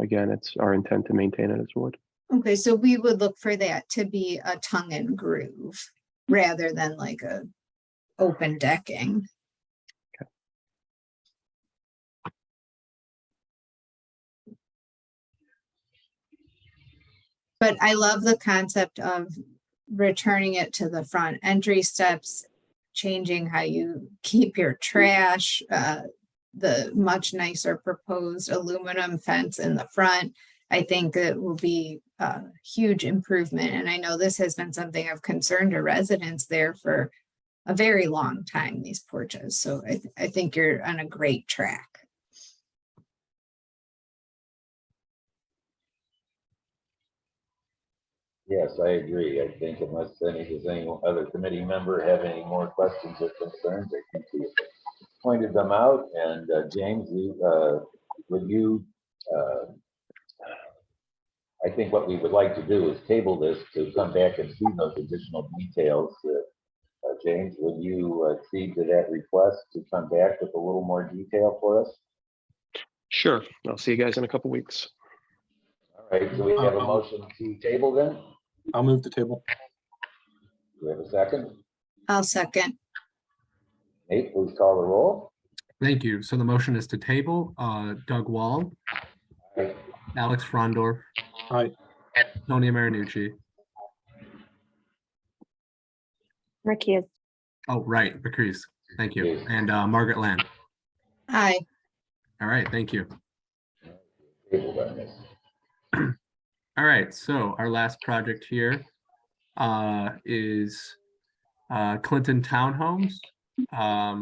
again, it's our intent to maintain it as wood. Okay, so we would look for that to be a tongue and groove rather than like a open decking. But I love the concept of returning it to the front entry steps, changing how you keep your trash, the much nicer proposed aluminum fence in the front. I think it will be a huge improvement. And I know this has been something of concern to residents there for a very long time, these porches. So I think you're on a great track. Yes, I agree. I think unless any other committee member have any more questions or concerns, I think we pointed them out. And James, I think what we would like to do is table this to come back and see those additional details. James, would you accede to that request to come back with a little more detail for us? Sure. I'll see you guys in a couple weeks. All right, so we have a motion to table then? I'll move the table. Do we have a second? I'll second. Nate, please call the roll. Thank you. So the motion is to table, Doug Wall, Aye. Alex Frondor, Aye. Tony Marinucci. Ricky is Oh, right, Patrice. Thank you. Yes. And Margaret Land. Aye. All right, thank you. Table on this. All right, so our last project here is Clinton Townhomes. I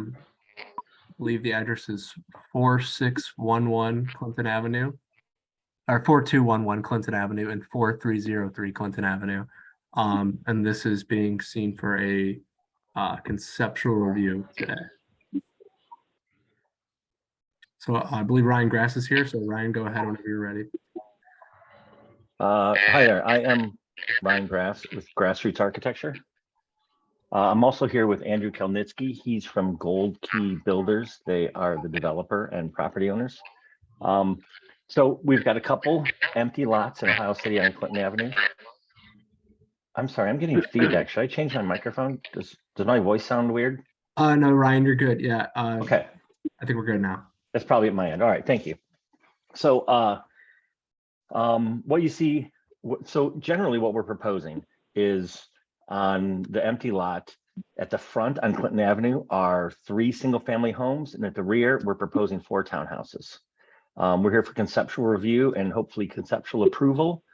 believe the address is 4611 Clinton Avenue, or 4211 Clinton Avenue and 4303 Clinton Avenue. And this is being seen for a conceptual review today. So I believe Ryan Grass is here. So Ryan, go ahead whenever you're ready. Hi there, I am Ryan Grass with Grassroots Architecture. I'm also here with Andrew Kelnitsky. He's from Gold Key Builders. They are the developer and property owners. So we've got a couple empty lots in Ohio City on Clinton Avenue. I'm sorry, I'm getting feedback. Should I change my microphone? Does my voice sound weird? No, Ryan, you're good. Yeah. Okay, I think we're good now. that's probably at my end. All right, thank you. So what you see, so generally what we're proposing is on the empty lot at the front on Clinton Avenue are 3 single-family homes, and at the rear, we're proposing 4 townhouses. We're here for conceptual review and hopefully conceptual approval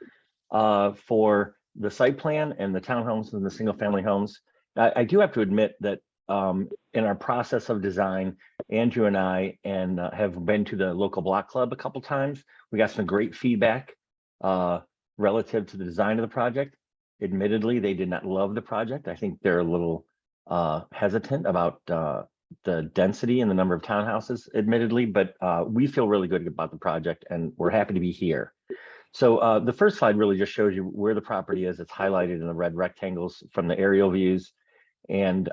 for the site plan and the townhomes and the single-family homes. I do have to admit that in our process of design, Andrew and I have been to the local block club a couple times. We got some great feedback relative to the design of the project. Admittedly, they did not love the project. I think they're a little hesitant about the density and the number of townhouses, admittedly, but we feel really good about the project and we're happy to be here. So the first slide really just shows you where the property is. It's highlighted in the red rectangles from the aerial views. And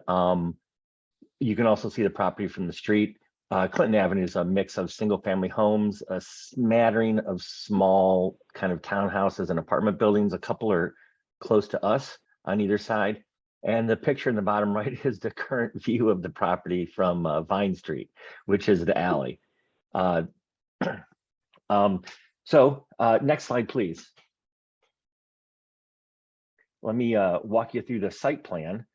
you can also see the property from the street. Clinton Avenue is a mix of single family homes, a smattering of small kind of townhouses and apartment buildings. A couple are close to us on either side. And the picture in the bottom right is the current view of the property from Vine Street, which is the alley. Next slide, please. Let me walk you through the site plan.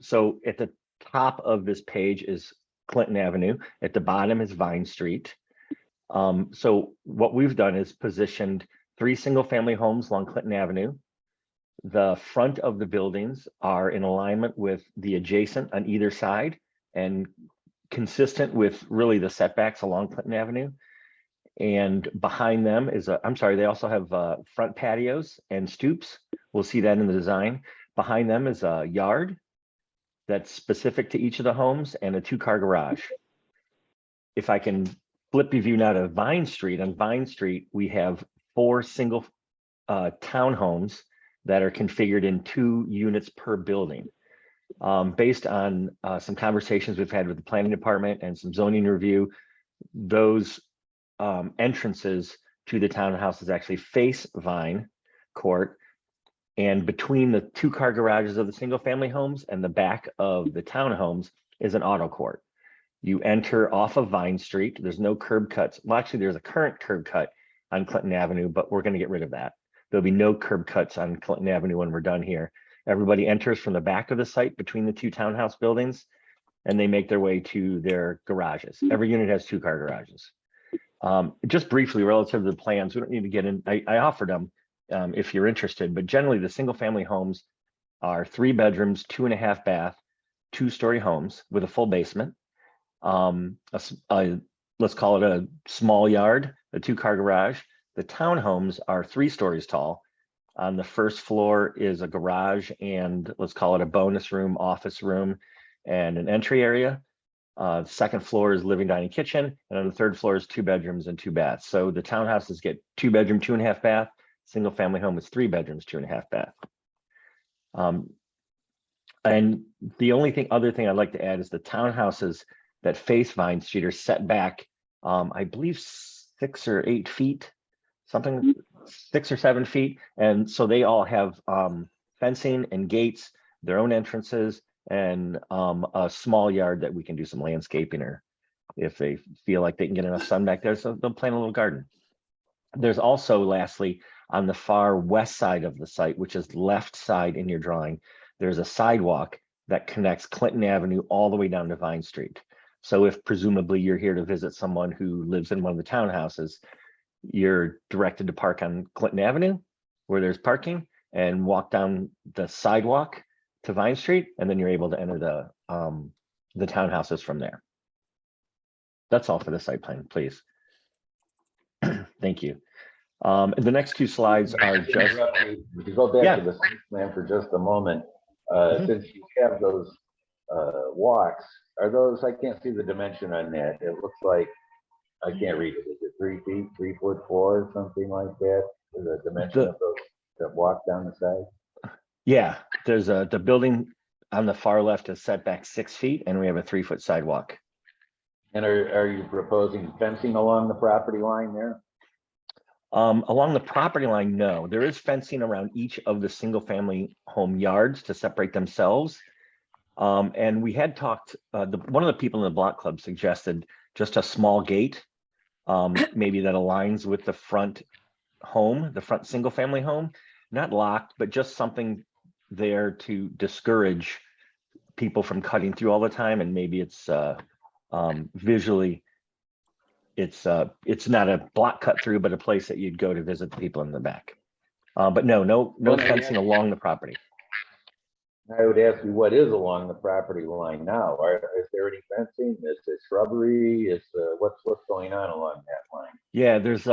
So at the top of this page is Clinton Avenue. At the bottom is Vine Street. So what we've done is positioned 3 single family homes along Clinton Avenue. The front of the buildings are in alignment with the adjacent on either side and consistent with really the setbacks along Clinton Avenue. And behind them is they also have front patios and stoops. We'll see that in the design. Behind them is a yard that's specific to each of the homes and a 2-car garage. If I can flip your view now to Vine Street, on Vine Street, we have 4 single townhomes that are configured in 2 units per building. Based on some conversations we've had with the planning department and some zoning review, those entrances to the townhouses actually face Vine Court. And between the 2-car garages of the single family homes and the back of the townhomes is an auto court. You enter off of Vine Street. There's no curb cuts. Well, actually, there's a current curb cut on Clinton Avenue, but we're going to get rid of that. There'll be no curb cuts on Clinton Avenue when we're done here. Everybody enters from the back of the site between the 2 townhouse buildings, and they make their way to their garages. Every unit has 2-car garages. Just briefly, relative to the plans, we don't need to get in. I offered them if you're interested, but generally the single family homes are 3 bedrooms, 2.5 bath, 2-story homes with a full basement. Let's call it a small yard, a 2-car garage. The townhomes are 3 stories tall. On the first floor is a garage and let's call it a bonus room, office room, and an entry area. The second floor is living, dining, kitchen, and on the third floor is 2 bedrooms and 2 baths. So the townhouses get 2 bedroom, 2.5 bath. Single family home is 3 bedrooms, 2.5 bath. And the only other thing I'd like to add is the townhouses that face Vine Street are set back, I believe 6 or 8 feet, something 6 or 7 feet. And so they all have fencing and gates, their own entrances, and a small yard that we can do some landscaping, or if they feel like they can get enough sun back there, so they'll plant a little garden. There's also, lastly, on the far west side of the site, which is left side in your drawing, there's a sidewalk that connects Clinton Avenue all the way down to Vine Street. So if presumably you're here to visit someone who lives in one of the townhouses, you're directed to park on Clinton Avenue where there's parking and walk down the sidewalk to Vine Street, and then you're able to enter the townhouses from there. That's all for the site plan, please. Thank you. The next two slides are just, If you go back Yeah. to the site plan for just a moment, Mhm. since you have those walks, are those, I can't see the dimension on that. It looks like, I can't read it. Is it 3 feet, 3'4", something like that? Is the dimension of those that walk down the side? yeah, there's the building on the far left is set back 6 feet, and we have a 3-foot sidewalk. And are you proposing fencing along the property line there? Along the property line, no. There is fencing around each of the single-family home yards to separate themselves. And we had talked, one of the people in the block club suggested just a small gate, maybe that aligns with the front home, the front single-family home, not locked, but just something there to discourage people from cutting through all the time. And maybe it's visually, it's not a block cut through, but a place that you'd go to visit the people in the back. But no fencing along the property. I would ask you, what is along the property line now? Is there any fencing? Is there shrubbery? What's going on along that line? Yeah, there's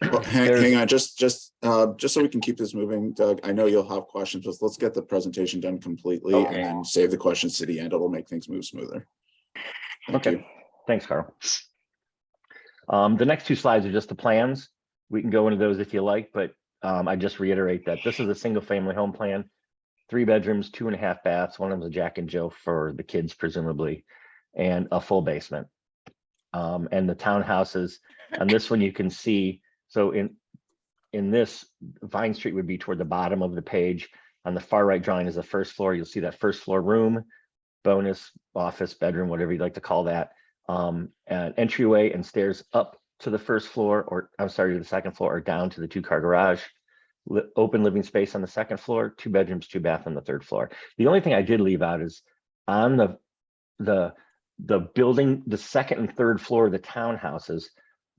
Well, hang on, just so we can keep this moving, Doug, I know you'll have questions, but let's get the presentation done completely Okay. and then save the questions to the end. It'll make things move smoother. Thank you. Thanks, Carl. The next two slides are just the plans. We can go into those if you like, but I just reiterate that this is a single family home plan, 3 bedrooms, 2.5 baths. One of them's a Jack and Jill for the kids, presumably, and a full basement. And the townhouses on this one, you can see, so in this, Vine Street would be toward the bottom of the page. On the far right drawing is the first floor. You'll see that first floor room, bonus, office, bedroom, whatever you'd like to call that. An entryway and stairs up to the first floor, or I'm sorry, to the second floor, or down to the 2-car garage. Open living space on the second floor, 2 bedrooms, 2 bath on the third floor. The only thing I did leave out is on the building, the second and third floor of the townhouses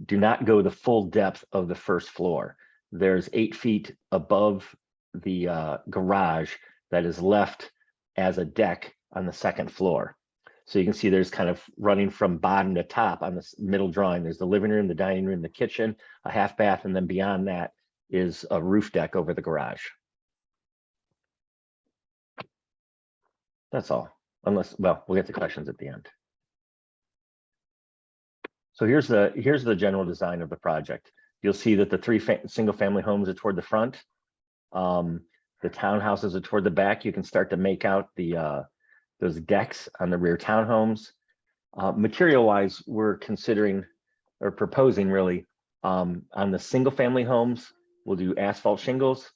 do not go the full depth of the first floor. There's 8 feet above the garage that is left as a deck on the second floor. So you can see there's kind of running from bottom to top on this middle drawing. There's the living room, the dining room, the kitchen, a half bath, and then beyond that is a roof deck over the garage. That's all, unless, well, we'll get to questions at the end. So here's the general design of the project. You'll see that the 3 single family homes are toward the front. The townhouses are toward the back. You can start to make out those decks on the rear townhomes. Material wise, we're considering or proposing really on the single family homes, we'll do asphalt shingles,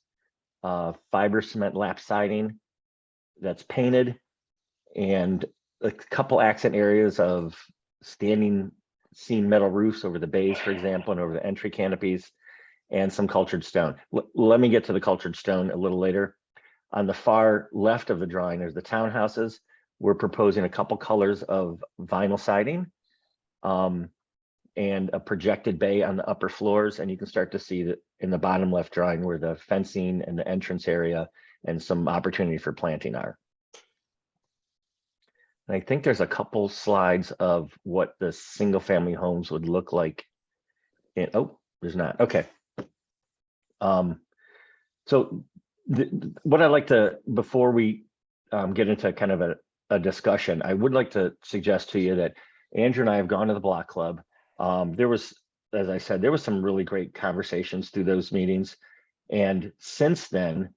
fiber cement lap siding that's painted, and a couple accent areas of standing seam metal roofs over the bays, for example, and over the entry canopies, and some cultured stone. Let me get to the cultured stone a little later. On the far left of the drawing, there's the townhouses. We're proposing a couple colors of vinyl siding and a projected bay on the upper floors. And you can start to see that in the bottom left drawing where the fencing and the entrance area and some opportunity for planting are. And I think there's a couple slides of what the single family homes would look like. Oh, there's not. Okay. So what I'd like to, before we get into kind of a discussion, I would like to suggest to you that Andrew and I have gone to the block club. There was, as I said, there was some really great conversations through those meetings. And since then,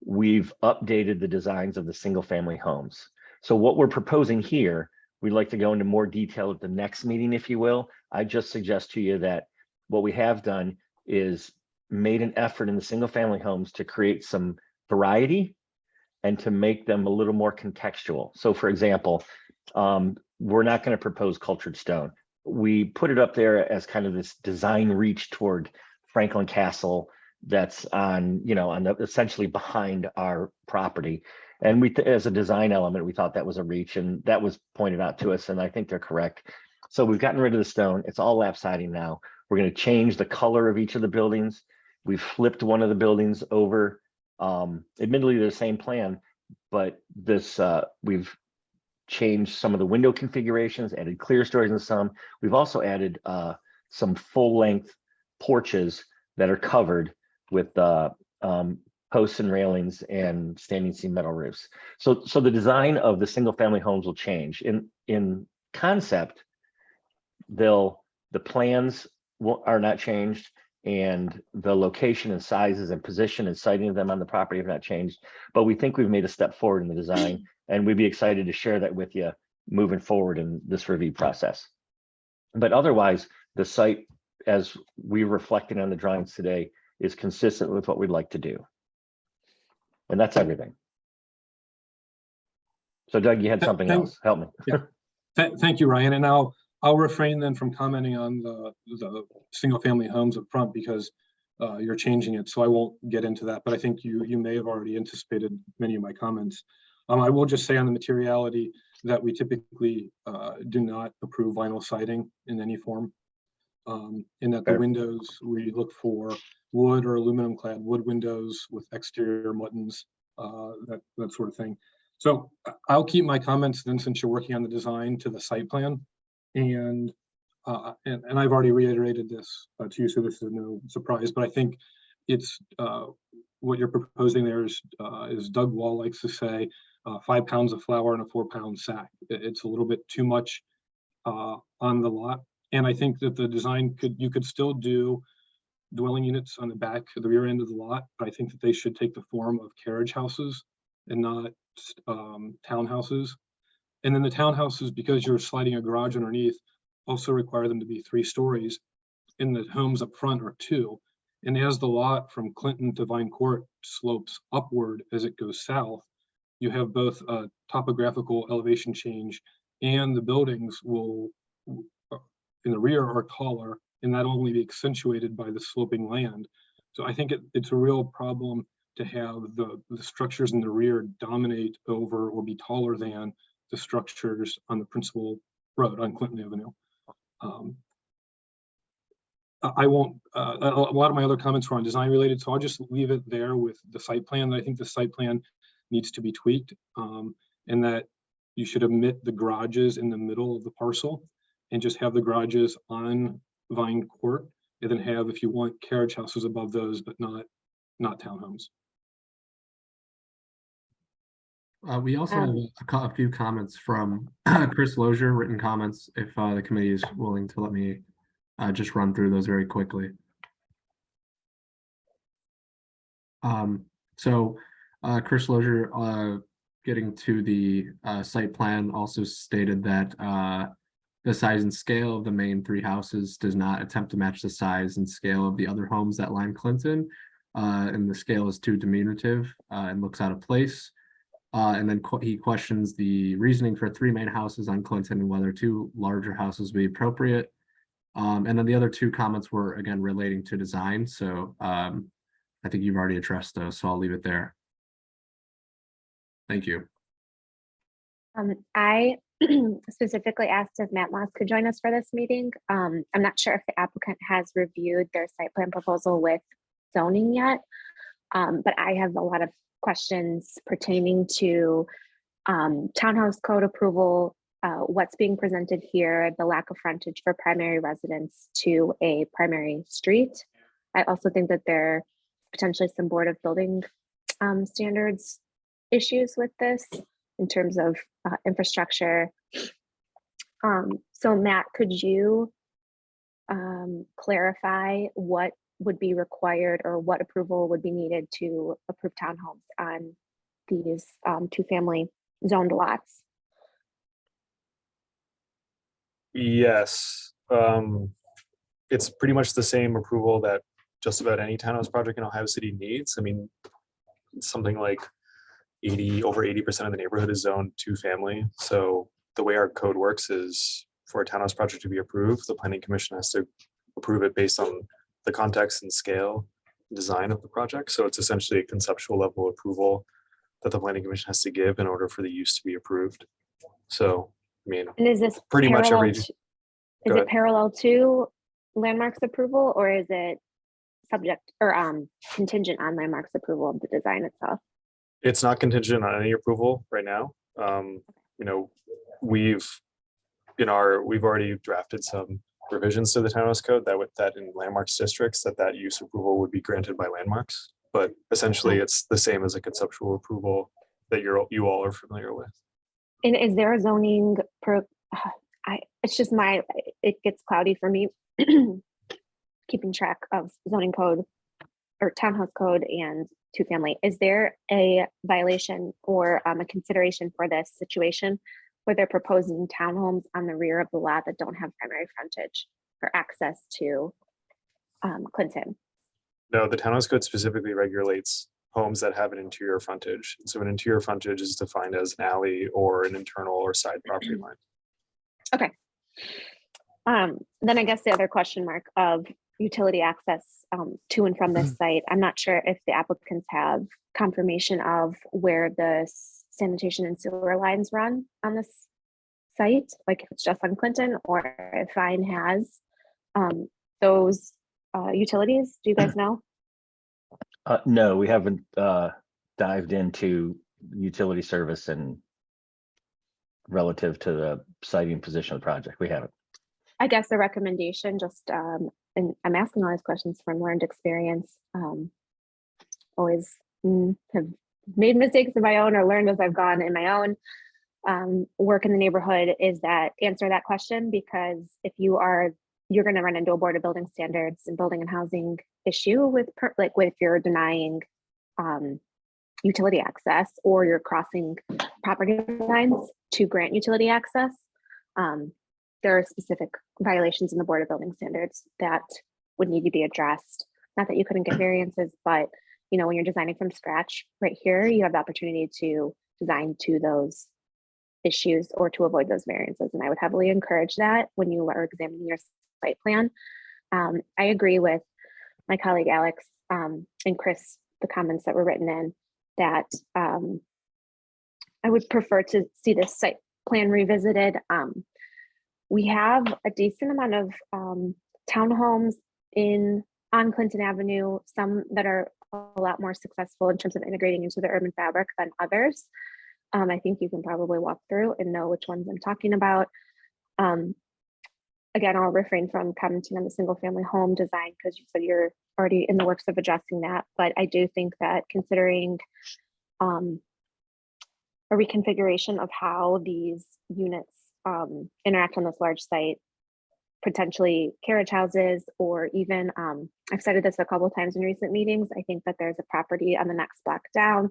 we've updated the designs of the single family homes. So what we're proposing here, we'd like to go into more detail at the next meeting, if you will. I just suggest to you that what we have done is made an effort in the single family homes to create some variety and to make them a little more contextual. So for example, we're not going to propose cultured stone. We put it up there as kind of this design reach toward Franklin Castle that's on, you know, on the essentially behind our property. And we, as a design element, we thought that was a reach, and that was pointed out to us, and I think they're correct. So we've gotten rid of the stone. It's all lap siding now. We're going to change the color of each of the buildings. We've flipped one of the buildings over. Admittedly, they're the same plan, but this we've changed some of the window configurations, added clear stories in some. We've also added some full-length porches that are covered with posts and railings and standing seam metal roofs. So the design of the single-family homes will change. In concept, the plans are not changed, and the location and sizes and position and siting of them on the property have not changed. But we think we've made a step forward in the design, and we'd be excited to share that with you moving forward in this review process. But otherwise, the site, as we reflected on the drawings today, is consistent with what we'd like to do. And that's everything. So Doug, you had something else. Help me. Yeah. Thank you, Ryan. And I'll refrain then from commenting on the single family homes up front because you're changing it. So I won't get into that, but I think you may have already anticipated many of my comments. I will just say on the materiality that we typically do not approve vinyl siding in any form. In that the windows, we look for wood or aluminum clad wood windows with exterior muttons, that sort of thing. So I'll keep my comments then, since you're working on the design, to the site plan. And I've already reiterated this to you, so this is no surprise, but I think it's what you're proposing there is Doug Wall likes to say, 5 pounds of flour in a 4-pound sack. It's a little bit too much on the lot. And I think that the design you could still do dwelling units on the back of the rear end of the lot, but I think that they should take the form of carriage houses and not townhouses. And then the townhouses, because you're sliding a garage underneath, also require them to be 3 stories, and the homes up front are 2. And as the lot from Clinton to Vine Court slopes upward as it goes south, you have both a topographical elevation change, and the buildings will, in the rear, are taller, and that'll only be accentuated by the sloping land. So I think it's a real problem to have the structures in the rear dominate over or be taller than the structures on the principal road on Clinton Avenue. I won't, a lot of my other comments were on design related, so I'll just leave it there with the site plan. I think the site plan needs to be tweaked, and that you should omit the garages in the middle of the parcel and just have the garages on Vine Court, and then have, if you want, carriage houses above those, but not townhomes. We also have a few comments from Chris Lozier, written comments, if the committee is willing to let me just run through those very quickly. So Chris Lozier, getting to the site plan, also stated that the size and scale of the main 3 houses does not attempt to match the size and scale of the other homes that line Clinton, and the scale is too diminutive and looks out of place. And then he questions the reasoning for 3 main houses on Clinton and whether 2 larger houses would be appropriate. And then the other 2 comments were, again, relating to design. So I think you've already addressed those, so I'll leave it there. Thank you. I specifically asked if Matt Moss could join us for this meeting. I'm not sure if the applicant has reviewed their site plan proposal with zoning yet, but I have a lot of questions pertaining to townhouse code approval, what's being presented here, the lack of frontage for primary residence to a primary street. I also think that there are potentially some Board of Building standards issues with this in terms of infrastructure. So Matt, could you clarify what would be required or what approval would be needed to approve townhomes on these 2-family zoned lots? Yes, it's pretty much the same approval that just about any townhouse project in Ohio City needs. I mean, something like over 80% of the neighborhood is zoned 2-family. So the way our code works is, for a townhouse project to be approved, the Planning Commission has to approve it based on the context and scale, design of the project. So it's essentially a conceptual level approval that the planning commission has to give in order for the use to be approved. So, I mean, And is this pretty much parallel every. to- Go Is it ahead. parallel to landmarks approval, or is it subject or contingent on landmarks approval of the design itself? It's not contingent on any approval right now. You know, we've already drafted some revisions to the townhouse code that with that in landmarks districts that use approval would be granted by landmarks. But essentially, it's the same as a conceptual approval that you all are familiar with. And is there a zoning it's just it gets cloudy for me keeping track of zoning code or townhouse code and two-family. Is there a violation or a consideration for this situation where they're proposing townhomes on the rear of the lot that don't have primary frontage or access to Clinton? No, the townhouse code specifically regulates homes that have an interior frontage. So an interior frontage is defined as an alley or an internal or side property line. Okay. Then I guess the other question mark of utility access to and from this site. I'm not sure if the applicants have confirmation of where the sanitation and sewer lines run on this site, like if it's just on Clinton or if Vine has those utilities. Do you guys know? No, we haven't dived into utility service and relative to the siting position of the project. We haven't. I guess the recommendation, just and I'm asking all these questions from learned experience. Always have made mistakes of my own or learned as I've gone in my own work in the neighborhood, is that answer that question, because if you're going to run into a Board of Building Standards and Building and Housing issue with if you're denying utility access or you're crossing property lines to grant utility access. There are specific violations in the Board of Building Standards that would need to be addressed. Not that you couldn't get variances, but when you're designing from scratch right here, you have the opportunity to design to those issues or to avoid those variances. And I would heavily encourage that when you are examining your site plan. I agree with my colleague Alex and Chris, the comments that were written in, that I would prefer to see this site plan revisited. We have a decent amount of townhomes on Clinton Avenue, some that are a lot more successful in terms of integrating into the urban fabric than others. I think you can probably walk through and know which ones I'm talking about. Again, I'll refrain from commenting on the single family home design because you said you're already in the works of addressing that. But I do think that considering a reconfiguration of how these units interact on this large site, potentially carriage houses, or even, I've cited this a couple of times in recent meetings. I think that there's a property on the next block down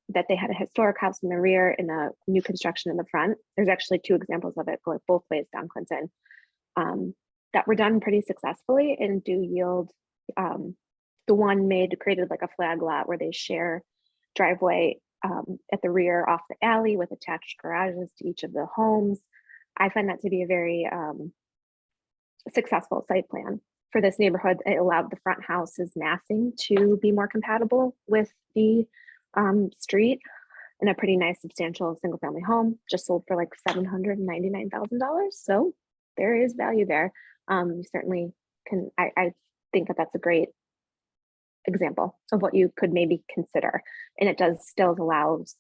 that they had a historic house in the rear and a new construction in the front. There's actually two examples of it going both ways down Clinton that were done pretty successfully and do yield. The one created like a flag lot where they share driveway at the rear off the alley with attached garages to each of the homes. I find that to be a very successful site plan for this neighborhood. It allowed the front house's massing to be more compatible with the street, and a pretty nice substantial single family home just sold for like $799,000. So there is value there. You certainly can, I think that that's a great example of what you could maybe consider. And it does still allows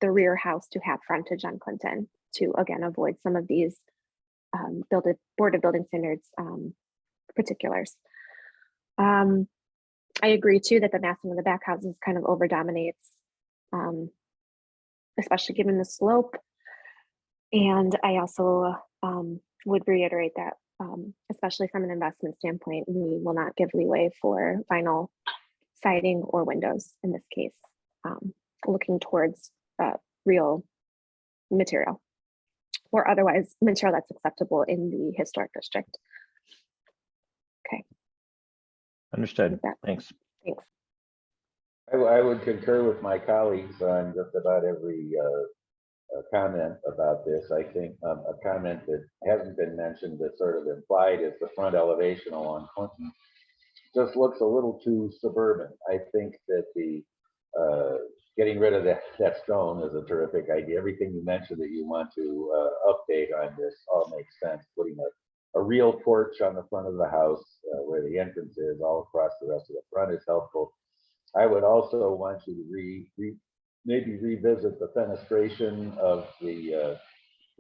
the rear house to have frontage on Clinton to, again, avoid some of these Board of Building Standards particulars. I agree too that the massing of the back houses kind of over dominates, especially given the slope. And I also would reiterate that, especially from an investment standpoint, we will not give leeway for vinyl siding or windows in this case, looking towards real material or otherwise material that's acceptable in the historic district. Okay. Understood. Thanks. Thanks. I would concur with my colleagues on just about every comment about this. I think a comment that hasn't been mentioned that sort of implied is the front elevation along Clinton just looks a little too suburban. I think that the getting rid of that stone is a terrific idea. Everything you mentioned that you want to update on this all makes sense. Putting a real porch on the front of the house where the entrance is all across the rest of the front is helpful. I would also want you to maybe revisit the fenestration of the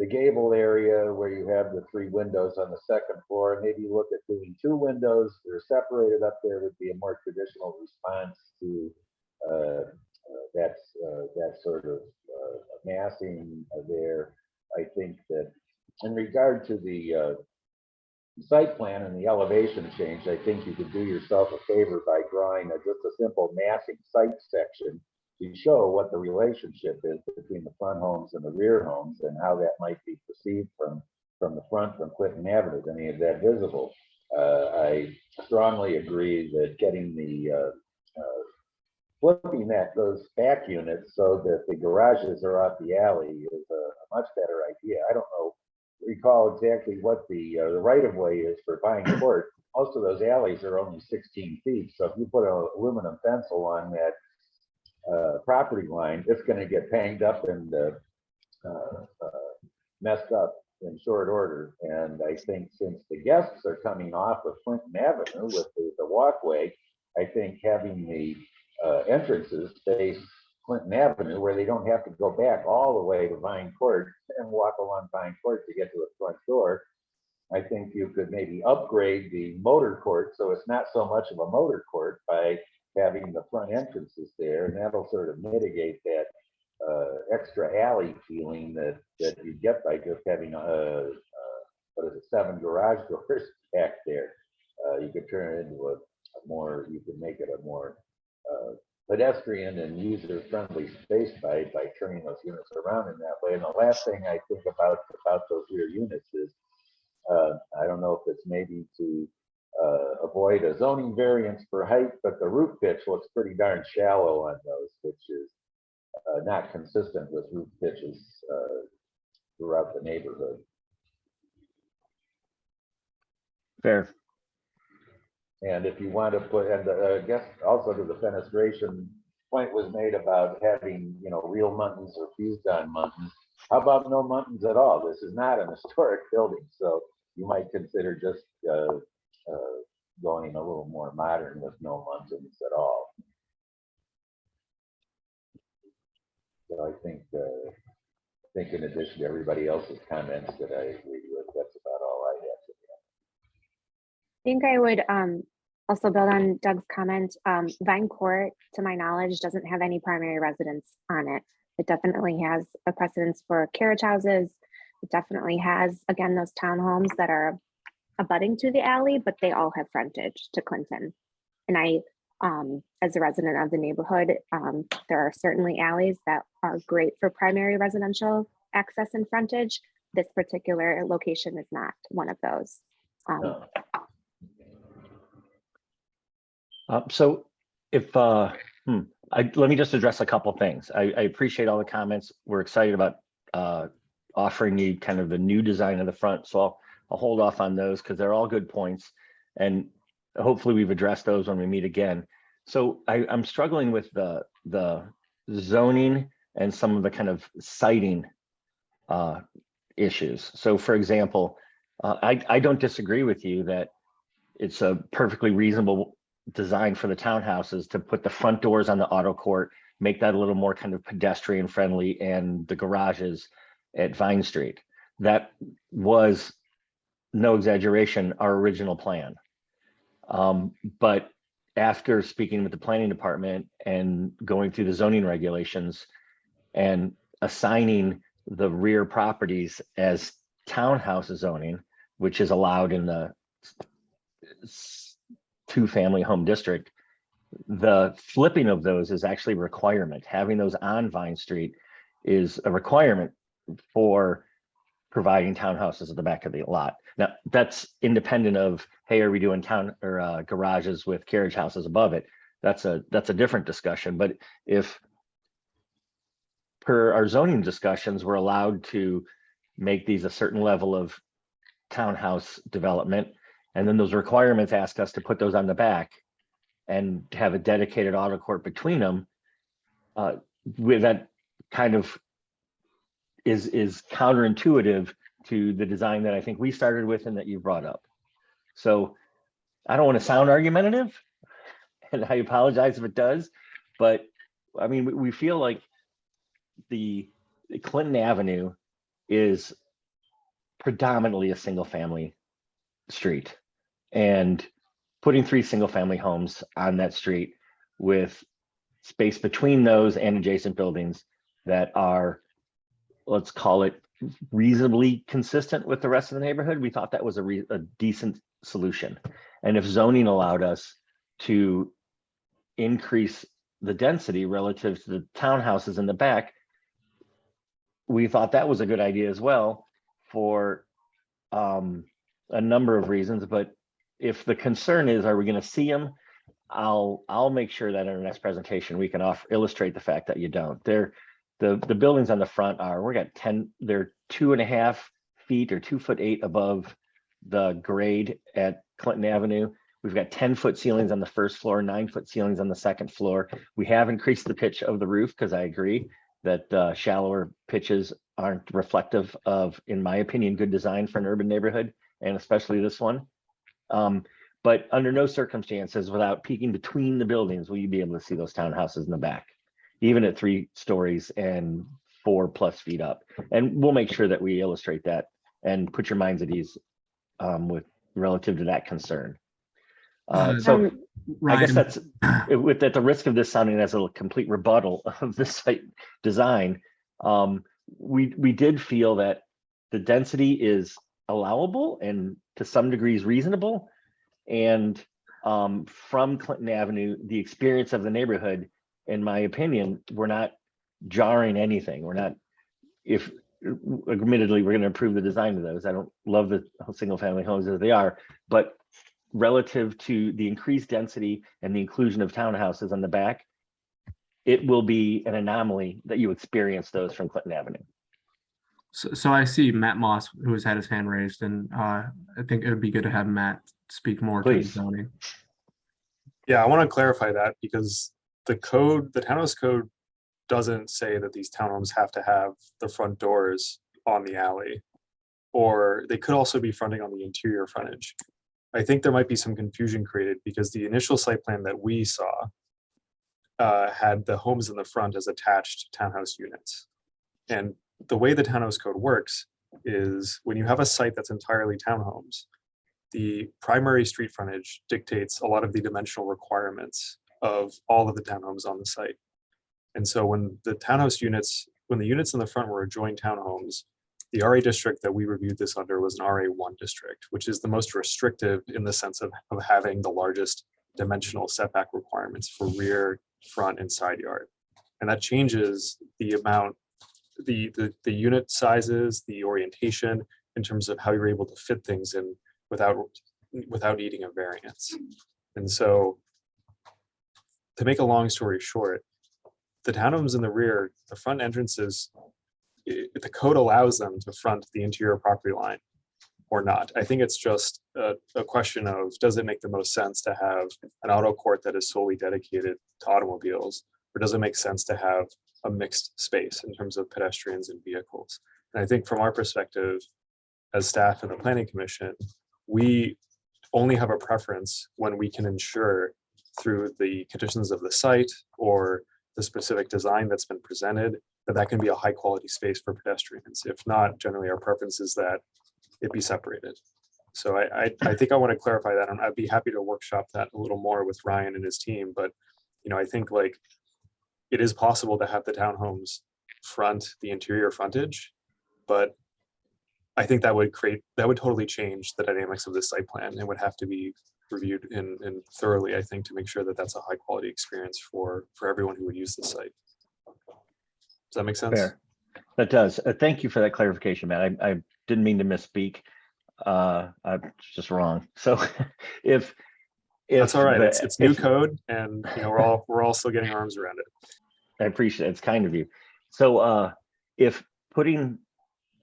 gable area where you have the 3 windows on the second floor. Maybe look at doing 2 windows. They're separated up there would be a more traditional response to that sort of massing there. I think that in regard to the site plan and the elevation change, I think you could do yourself a favor by drawing just a simple massing site section to show what the relationship is between the front homes and the rear homes and how that might be perceived from the front from Clinton Avenue. Any of that visible? I strongly agree that getting the flipping those back units so that the garages are off the alley is a much better idea. I don't recall exactly what the right of way is for Pine Court. Most of those alleys are only 16 feet. So if you put an aluminum fence along that property line, it's going to get banged up and messed up in short order. And I think since the guests are coming off of Clinton Avenue with the walkway, I think having the entrances face Clinton Avenue where they don't have to go back all the way to Vine Court and walk along Vine Court to get to the front door. I think you could maybe upgrade the motor court so it's not so much of a motor court by having the front entrances there, and that'll sort of mitigate that extra alley feeling that you get by just having what is it, 7 garage doors back there. You could turn it into you could make it a more pedestrian and user-friendly space by turning those units around in that way. And the last thing I think about those rear units is, I don't know if it's maybe to avoid a zoning variance for height, but the roof pitch looks pretty darn shallow on those, which is not consistent with roof pitches throughout the neighborhood. Fair. And if you want to put, and I guess also to the fenestration point was made about having, real muntins or fused on muntins. How about no muntins at all? This is not an historic building, so you might consider just going a little more modern with no muntins at all. So I think in addition to everybody else's comments that I agree with, that's about all I have to say. I think I would also build on Doug's comment. Vine Court, to my knowledge, doesn't have any primary residence on it. It definitely has a precedence for carriage houses. It definitely has, again, those townhomes that are abutting to the alley, but they all have frontage to Clinton. And I, as a resident of the neighborhood, there are certainly alleys that are great for primary residential access and frontage. This particular location is not one of those. No. So if, let me just address a couple things. I appreciate all the comments. We're excited about offering you kind of the new design of the front. So I'll hold off on those because they're all good points. And hopefully we've addressed those when we meet again. So I'm struggling with the zoning and some of the kind of siting issues. So for example, I don't disagree with you that it's a perfectly reasonable design for the townhouses to put the front doors on the auto court, make that a little more kind of pedestrian friendly, and the garages at Vine Street. That was, no exaggeration, our original plan. But after speaking with the planning department and going through the zoning regulations and assigning the rear properties as townhouse zoning, which is allowed in the 2-family home district, the flipping of those is actually a requirement. Having those on Vine Street is a requirement for providing townhouses at the back of the lot. Now that's independent of, hey, are we doing garages with carriage houses above it? That's a different discussion. But if per our zoning discussions, we're allowed to make these a certain level of townhouse development, and then those requirements ask us to put those on the back and have a dedicated auto court between them, with that kind of is counterintuitive to the design that I think we started with and that you brought up. So I don't want to sound argumentative, and I apologize if it does, but I mean, we feel like the Clinton Avenue is predominantly a single family street, and putting 3 single family homes on that street with space between those and adjacent buildings that are, let's call it, reasonably consistent with the rest of the neighborhood, we thought that was a decent solution. And if zoning allowed us to increase the density relative to the townhouses in the back, we thought that was a good idea as well for a number of reasons. But if the concern is, are we going to see them? I'll make sure that in our next presentation we can illustrate the fact that you don't. The buildings on the front they're 2.5 feet or 2'8" above the grade at Clinton Avenue. We've got 10-foot ceilings on the first floor, 9-foot ceilings on the second floor. We have increased the pitch of the roof because I agree that shallower pitches aren't reflective of, in my opinion, good design for an urban neighborhood, and especially this one. But under no circumstances, without peeking between the buildings, will you be able to see those townhouses in the back, even at 3 stories and 4+ feet up. And we'll make sure that we illustrate that and put your minds at ease with relative to that concern. So I guess that's at the risk of this sounding as a complete rebuttal of the site design. We did feel that the density is allowable and to some degrees reasonable. And from Clinton Avenue, the experience of the neighborhood, in my opinion, we're not jarring anything. We're not, if admittedly, we're going to improve the design of those. I don't love the single family homes as they are, but relative to the increased density and the inclusion of townhouses on the back, it will be an anomaly that you experience those from Clinton Avenue. So I see Matt Moss, who has had his hand raised, and I think it would be good to have Matt speak more to the Please. zoning. Yeah, I want to clarify that because the townhouse code doesn't say that these townhomes have to have the front doors on the alley, or they could also be fronting on the interior frontage. I think there might be some confusion created because the initial site plan that we saw had the homes in the front as attached townhouse units. And the way the townhouse code works is when you have a site that's entirely townhomes, the primary street frontage dictates a lot of the dimensional requirements of all of the townhomes on the site. And so when the units in the front were adjoined townhomes, the RA district that we reviewed this under was an RA1 district, which is the most restrictive in the sense of having the largest dimensional setback requirements for rear, front, and side yard. And that changes the amount, the unit sizes, the orientation in terms of how you're able to fit things in without needing a variance. And so to make a long story short, the townhomes in the rear, the front entrances, the code allows them to front the interior property line or not. I think it's just a question of, does it make the most sense to have an auto court that is solely dedicated to automobiles, or does it make sense to have a mixed space in terms of pedestrians and vehicles? And I think from our perspective, as staff in the Planning Commission, we only have a preference when we can ensure through the conditions of the site or the specific design that's been presented that can be a high quality space for pedestrians. If not, generally our preference is that it be separated. So I think I want to clarify that, and I'd be happy to workshop that a little more with Ryan and his team. But I think like it is possible to have the townhomes front the interior frontage, but I think that would totally change the dynamics of the site plan and would have to be reviewed and thoroughly, I think, to make sure that that's a high quality experience for everyone who would use the site. Does that make sense? Fair. That does. Thank you for that clarification, Matt. I didn't mean to misspeak. I'm just wrong. So if that's all right, it's new code, and we're all still getting our arms around it. I appreciate it. It's kind of you. So if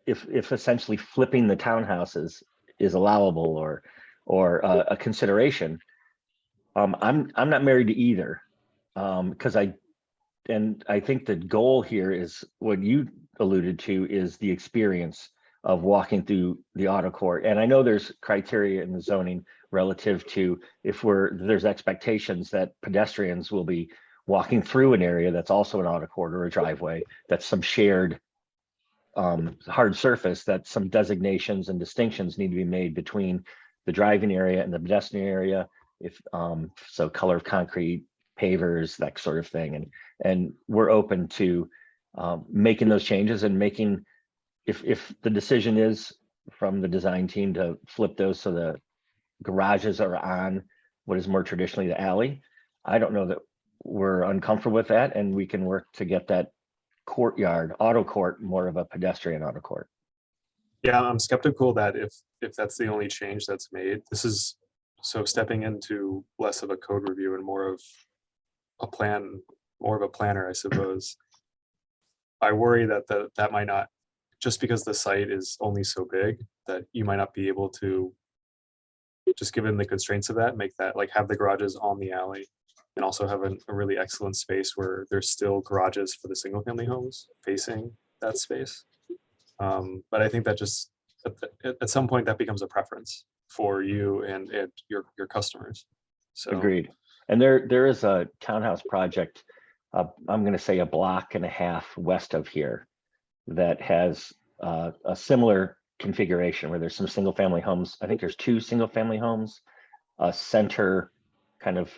essentially flipping the townhouses is allowable or a consideration, I'm not married to either, because and I think the goal here is what you alluded to is the experience of walking through the auto court. And I know there's criteria in the zoning relative to if there's expectations that pedestrians will be walking through an area that's also an auto court or a driveway, that's some shared hard surface, that some designations and distinctions need to be made between the driving area and the pedestrian area. If so, color of concrete, pavers, that sort of thing. And we're open to making those changes and making, if the decision is from the design team to flip those so the garages are on what is more traditionally the alley, I don't know that we're uncomfortable with that, and we can work to get that courtyard, auto court, more of a pedestrian auto court. Yeah, I'm skeptical that if that's the only change that's made, this is so stepping into less of a code review and more of a plan, more of a planner, I suppose. I worry that that might not, just because the site is only so big, that you might not be able to, just given the constraints of that, make that, like, have the garages on the alley and also have a really excellent space where there's still garages for the single family homes facing that space. But I think that just at some point that becomes a preference for you and your customers. So Agreed. And there is a townhouse project, I'm going to say a block and a half west of here, that has a similar configuration where there's some single family homes. I think there's 2 single family homes, a center kind of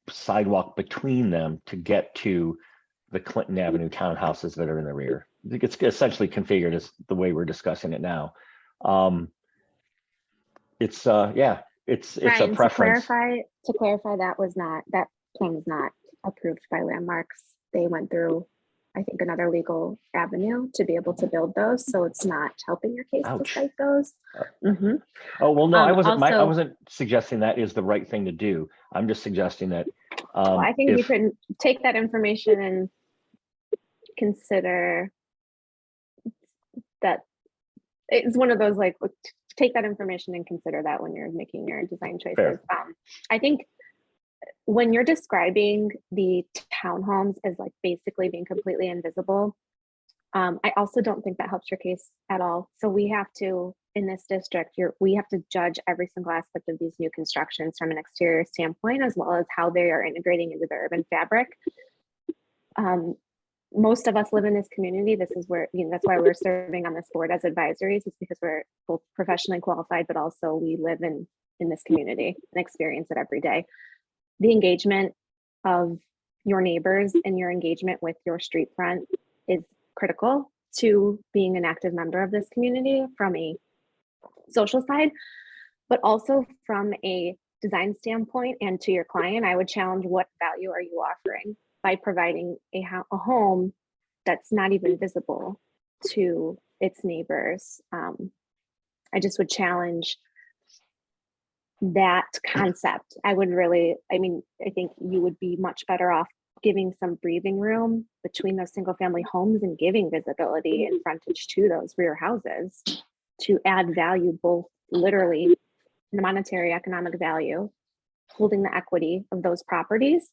sidewalk between them to get to the Clinton Avenue townhouses that are in the rear. I think it's essentially configured as the way we're discussing it now. It's yeah, it's Brian, a preference. To clarify, that plan was not approved by Landmarks. They went through, I think, another legal avenue to be able to build those. So it's not helping your case Ouch. to cite those. Mhm. Oh, well, no, I wasn't I also- wasn't suggesting that is the right thing to do. I'm just suggesting that Well, I think you if- can take that information and consider that it's one of those, like, take that information and consider that when you're making your design choices. Fair. I think when you're describing the townhomes as like basically being completely invisible, I also don't think that helps your case at all. So we have to, in this district, we have to judge every single aspect of these new constructions from an exterior standpoint, as well as how they are integrating into the urban fabric. Most of us live in this community. This is where, that's why we're serving on this board as advisories, is because we're both professionally qualified, but also we live in this community and experience it every day. The engagement of your neighbors and your engagement with your street front is critical to being an active member of this community from a social side, but also from a design standpoint. And to your client, I would challenge, what value are you offering by providing a home that's not even visible to its neighbors? I just would challenge that concept. I think you would be much better off giving some breathing room between those single family homes and giving visibility and frontage to those rear houses to add value, both literally the monetary economic value, holding the equity of those properties,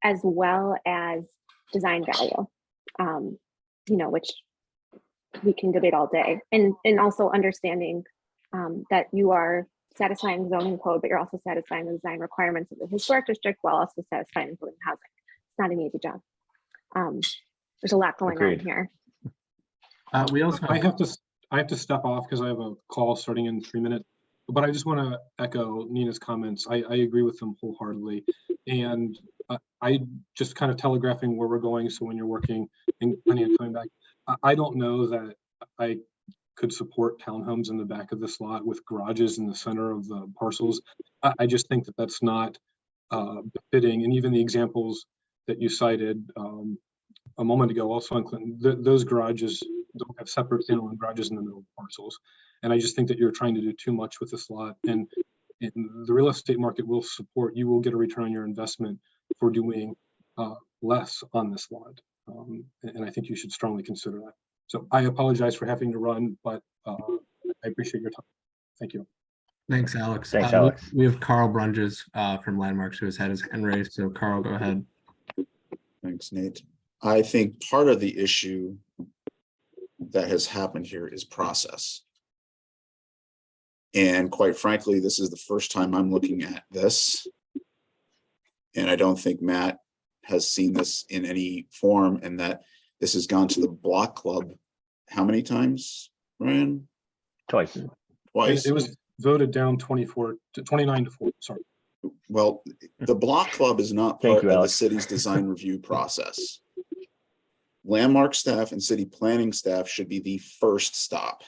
as well as design value, which we can debate all day. And also understanding that you are satisfying zoning code, but you're also satisfying the design requirements of the historic district while also satisfying and building housing. It's not an easy job. There's a lot going Agreed. on here. We also I have to step off because I have a call starting in 3 minutes. But I just want to echo Nina's comments. I agree with them wholeheartedly. And I just kind of telegraphing where we're going. So when you're working and planning on coming back, I don't know that I could support townhomes in the back of this lot with garages in the center of the parcels. I just think that that's not befitting. And even the examples that you cited a moment ago, also in Clinton, those garages don't have separate standalone garages in the middle of parcels. And I just think that you're trying to do too much with this lot. And the real estate market will support, you will get a return on your investment for doing less on this lot. And I think you should strongly consider that. So I apologize for having to run, but I appreciate your time. Thank you. Thanks, Alex. Thanks, Alex. We have Carl Brunges from Landmarks who has had his hand raised. So Carl, go ahead. Thanks, Nate. I think part of the issue that has happened here is process. And quite frankly, this is the first time I'm looking at this. And I don't think Matt has seen this in any form, and that this has gone to the block club. How many times, Ryan? Twice. Twice? It was voted down 29 to 4, sorry. Well, the block club is not Thank part you, of the Alex. city's design review process. Landmark staff and city planning staff should be the first stop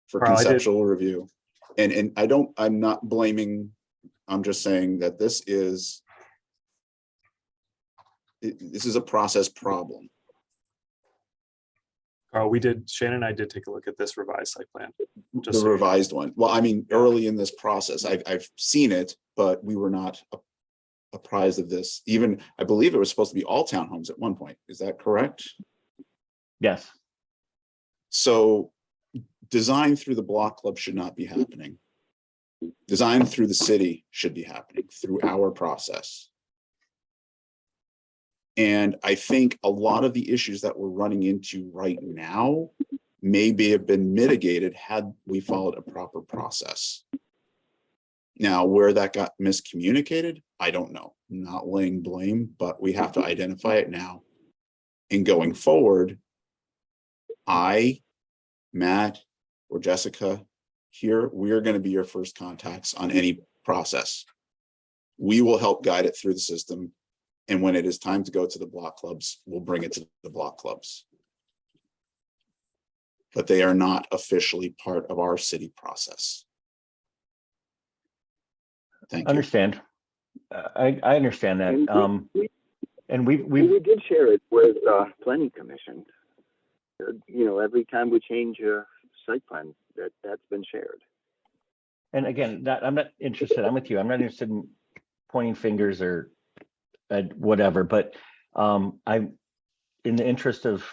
for Carl, I did- conceptual review. And I'm not blaming, I'm just saying that this is a process problem. Carl, Shannon and I did take a look at this revised site plan. Just The so you know. revised one. Well, I mean, early in this process, I've seen it, but we were not apprised of this. Even, I believe it was supposed to be all townhomes at one point. Is that correct? Yes. So design through the block club should not be happening. Design through the city should be happening through our process. And I think a lot of the issues that we're running into right now maybe have been mitigated had we followed a proper process. Now, where that got miscommunicated, I don't know. I'm not laying blame, but we have to identify it now. And going forward, I, Matt, or Jessica here, we are going to be your first contacts on any process. We will help guide it through the system. And when it is time to go to the block clubs, we'll bring it to the block clubs. But they are not officially part of our city process. Thank you. Understand. I understand that. And We did share it with planning commission. Every time we change a site plan, that's been shared. And again, that I'm not interested. I'm with you. I'm not interested in pointing fingers or whatever. But I'm in the interest of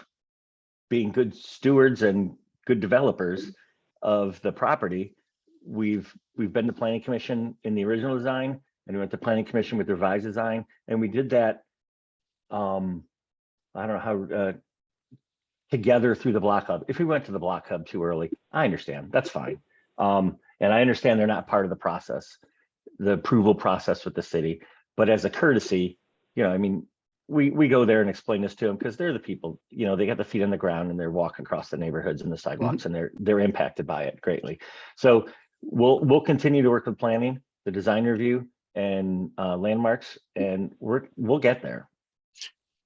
being good stewards and good developers of the property. We've been to planning commission in the original design, and we went to planning commission with the revised design, and we did that. I don't know how together through the block hub. If we went to the block hub too early, I understand. That's fine. And I understand they're not part of the process, the approval process with the city. But as a courtesy, I mean, we go there and explain this to them because they're the people, they got the feet on the ground and they're walking across the neighborhoods and the sidewalks, and they're impacted by it greatly. So we'll continue to work with planning, the design review, and landmarks, and we'll get there.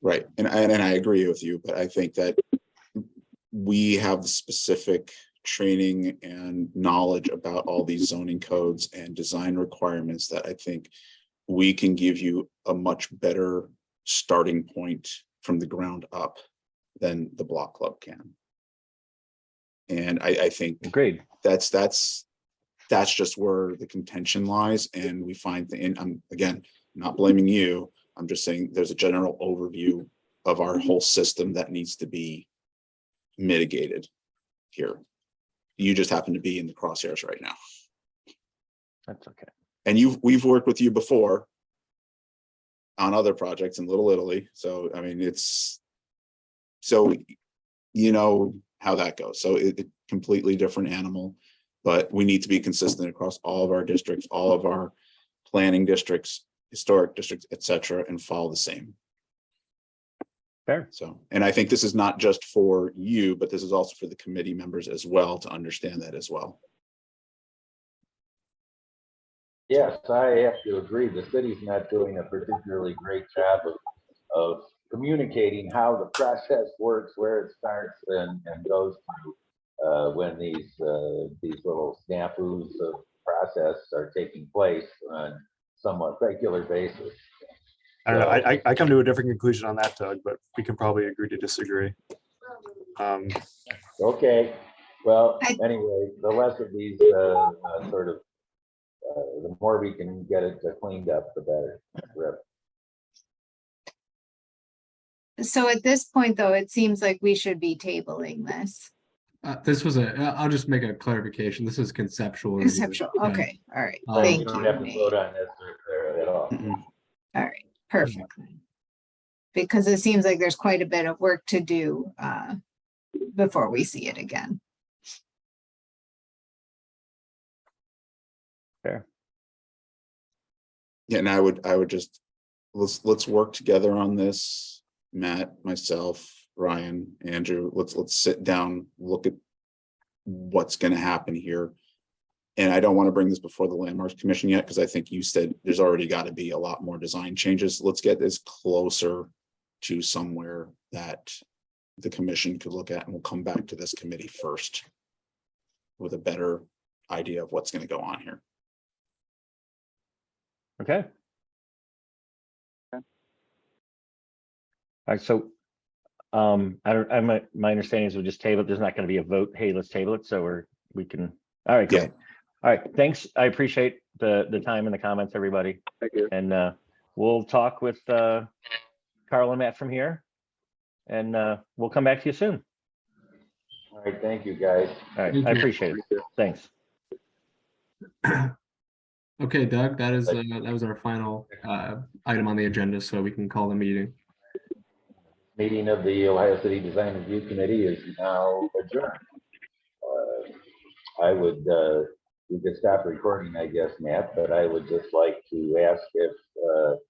Right. And I agree with you, but I think that we have the specific training and knowledge about all these zoning codes and design requirements that I think we can give you a much better starting point from the ground up than the block club can. And I think Agreed. that's just where the contention lies. And we find I'm again not blaming you. I'm just saying there's a general overview of our whole system that needs to be mitigated here. You just happen to be in the crosshairs right now. That's okay. And we've worked with you before on other projects in Little Italy. So, I mean, you know how that goes. So it completely different animal, but we need to be consistent across all of our districts, all of our planning districts, historic districts, et cetera, and follow the same. Fair. So, and I think this is not just for you, but this is also for the committee members as well to understand that as well. Yes, I have to agree. The city's not doing a particularly great job of communicating how the process works, where it starts and goes through when these little snafus of process are taking place on somewhat regular basis. I don't know. I come to a different conclusion on that, Doug, but we can probably agree to disagree. Okay. Well, anyway, the less of these the more we can get it cleaned up, the better. So at this point, though, it seems like we should be tabling this. This was I'll just make a clarification. This is conceptual. review. Conceptual. Yeah. Okay. All right. You Thank don't you. have to Nate. vote on this at all. Mm-mm. All right. perfectly. Because it seems like there's quite a bit of work to do before we see it again. Fair. Yeah, and I would just, let's work together on this. Matt, myself, Ryan, Andrew, let's sit down, look at what's gonna happen here. And I don't want to bring this before the Landmarks Commission yet, because I think you said there's already got to be a lot more design changes. Let's get this closer to somewhere that the commission could look at, and we'll come back to this committee first with a better idea of what's going to go on here. Okay. All right, so my understanding is we'll just table it. There's not going to be a vote. Hey, let's table it. So we can. All right, great. Yeah. All right, thanks. I appreciate the time and the comments, everybody. Thank you. And we'll talk with Carl and Matt from here, and we'll come back to you soon. All right, thank you, guys. All right, Thank I you. appreciate it. Thanks. Okay, Doug, that was our final item on the agenda, so we can call the meeting. Meeting of the Ohio City Design Review Committee is now adjourned. I would, we could stop recording, I guess, Matt, but I would just like to ask if